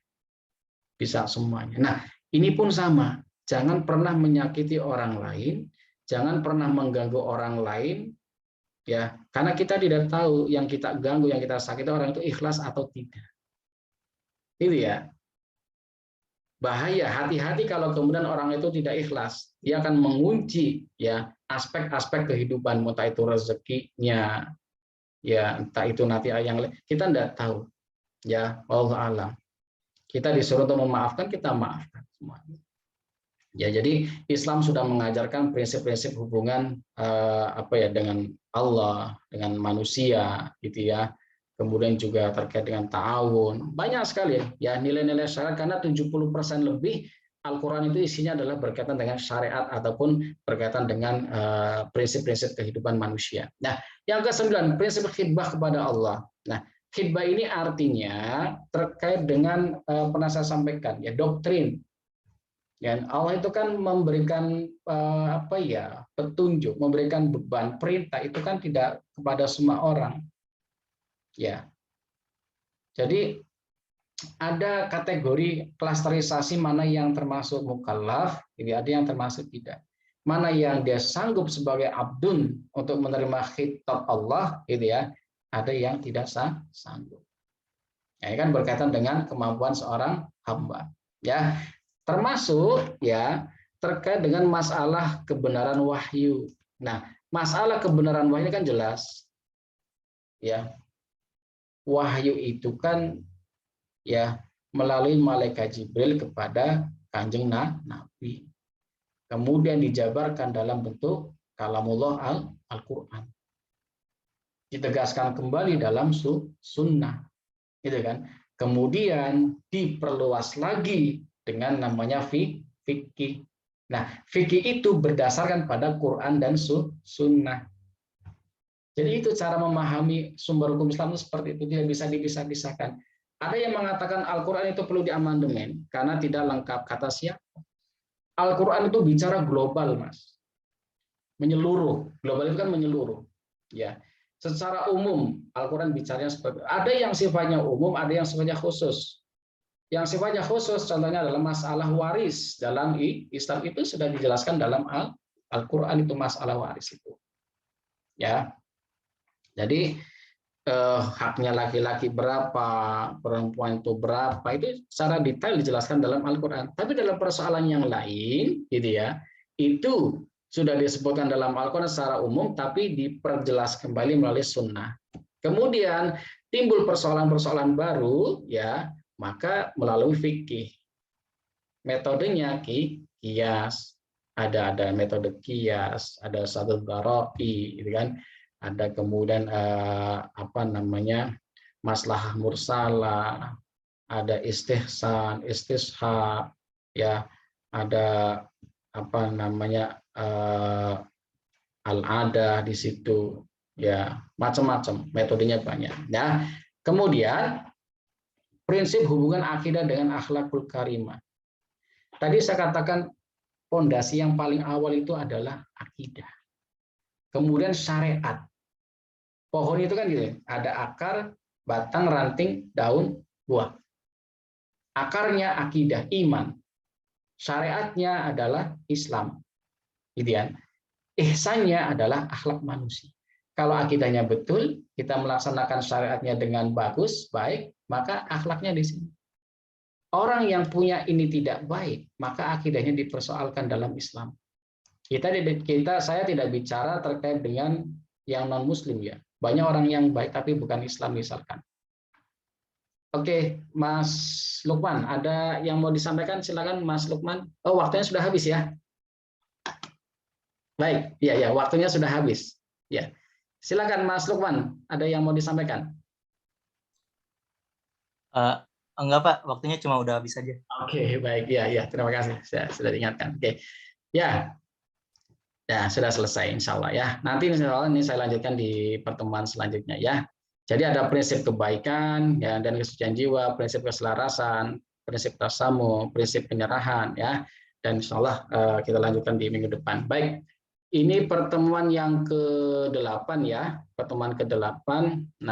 Bisa semuanya. Nah, ini pun sama. Jangan pernah menyakiti orang lain, jangan pernah mengganggu orang lain, ya, karena kita tidak tahu yang kita ganggu, yang kita sakiti orang itu ikhlas atau tidak. Itu ya. Bahaya, hati-hati kalau kemudian orang itu tidak ikhlas, dia akan mengunci ya aspek-aspek kehidupan, entah itu rezekinya, ya entah itu nanti yang kita tidak tahu, ya Allah alam. Kita disuruh untuk memaafkan, kita maafkan semuanya. Ya, jadi Islam sudah mengajarkan prinsip-prinsip hubungan dengan Allah, dengan manusia, gitu ya. Kemudian juga terkait dengan ta'awun, banyak sekali ya nilai-nilai syariat, karena 70% lebih Al-Quran itu isinya adalah berkaitan dengan syariat ataupun berkaitan dengan prinsip-prinsip kehidupan manusia. Nah, yang ke-9, prinsip khidbah kepada Allah. Nah, khidbah ini artinya terkait dengan pernah saya sampaikan ya, doktrin. Dan Allah itu kan memberikan petunjuk, memberikan beban, perintah itu kan tidak kepada semua orang. Ya. Jadi ada kategori klasterisasi mana yang termasuk mukallaf, ada yang termasuk tidak. Mana yang dia sanggup sebagai abdun untuk menerima khitab Allah, ya. Ada yang tidak sanggup. Ya, kan berkaitan dengan kemampuan seorang hamba. Ya, termasuk ya terkait dengan masalah kebenaran wahyu. Nah, masalah kebenaran wahyu kan jelas. Ya. Wahyu itu kan ya melalui malaikat Jibril kepada Kanjeng Nabi. Kemudian dijabarkan dalam bentuk kalamullah Al-Qur'an. Ditegaskan kembali dalam sunnah. Gitu kan? Kemudian diperluas lagi dengan namanya fikih. Nah, fikih itu berdasarkan pada Quran dan sunnah. Jadi itu cara memahami sumber hukum Islam itu seperti itu, tidak bisa dipisah-pisahkan. Ada yang mengatakan Al-Quran itu perlu diamandemen karena tidak lengkap. Kata siapa? Al-Quran itu bicara global, Mas. Menyeluruh. Global itu kan menyeluruh. Ya. Secara umum Al-Quran bicaranya seperti itu. Ada yang sifatnya umum, ada yang sifatnya khusus. Yang sifatnya khusus contohnya adalah masalah waris dalam Islam, itu sudah dijelaskan dalam Al-Quran, itu masalah waris itu. Ya. Jadi haknya laki-laki berapa, perempuan itu berapa, itu secara detail dijelaskan dalam Al-Quran. Tapi dalam persoalan yang lain, gitu ya, itu sudah disebutkan dalam Al-Quran secara umum, tapi diperjelas kembali melalui sunnah. Kemudian timbul persoalan-persoalan baru, ya, maka melalui fikih. Metodenya qiyas, ada metode qiyas, ada satu daroi, gitu kan. Ada kemudian maslahah mursalah, ada istihsan, istishab, ya, ada al-adah di situ, ya, macam-macam, metodenya banyak. Ya, kemudian prinsip hubungan akidah dengan akhlakul karimah. Tadi saya katakan fondasi yang paling awal itu adalah akidah. Kemudian syariat. Pohon itu kan gitu, ada akar, batang, ranting, daun, buah. Akarnya akidah, iman. Syariatnya adalah Islam. Gitu kan. Ihsannya adalah akhlak manusia. Kalau akidahnya betul, kita melaksanakan syariatnya dengan bagus, baik, maka akhlaknya di sini. Orang yang punya ini tidak baik, maka akidahnya dipersoalkan dalam Islam. Saya tidak bicara terkait dengan yang non Muslim, ya. Banyak orang yang baik tapi bukan Islam misalkan. Oke, Mas Lukman, ada yang mau disampaikan? Silakan Mas Lukman. Oh, waktunya sudah habis ya. Baik, ya, waktunya sudah habis. Ya, silakan Mas Lukman. Ada yang mau disampaikan? Enggak Pak, waktunya cuma udah habis aja. Oke, baik, ya, terima kasih. Saya sudah diingatkan. Oke, ya, sudah selesai, insya Allah ya. Nanti insya Allah ini saya lanjutkan di pertemuan selanjutnya ya. Jadi ada prinsip kebaikan ya, dan kesucian jiwa, prinsip keselarasan, prinsip tasamu, prinsip penyerahan ya. Dan insya Allah kita lanjutkan di minggu depan. Baik, ini pertemuan yang ke-8 ya, pertemuan ke-8. Nah,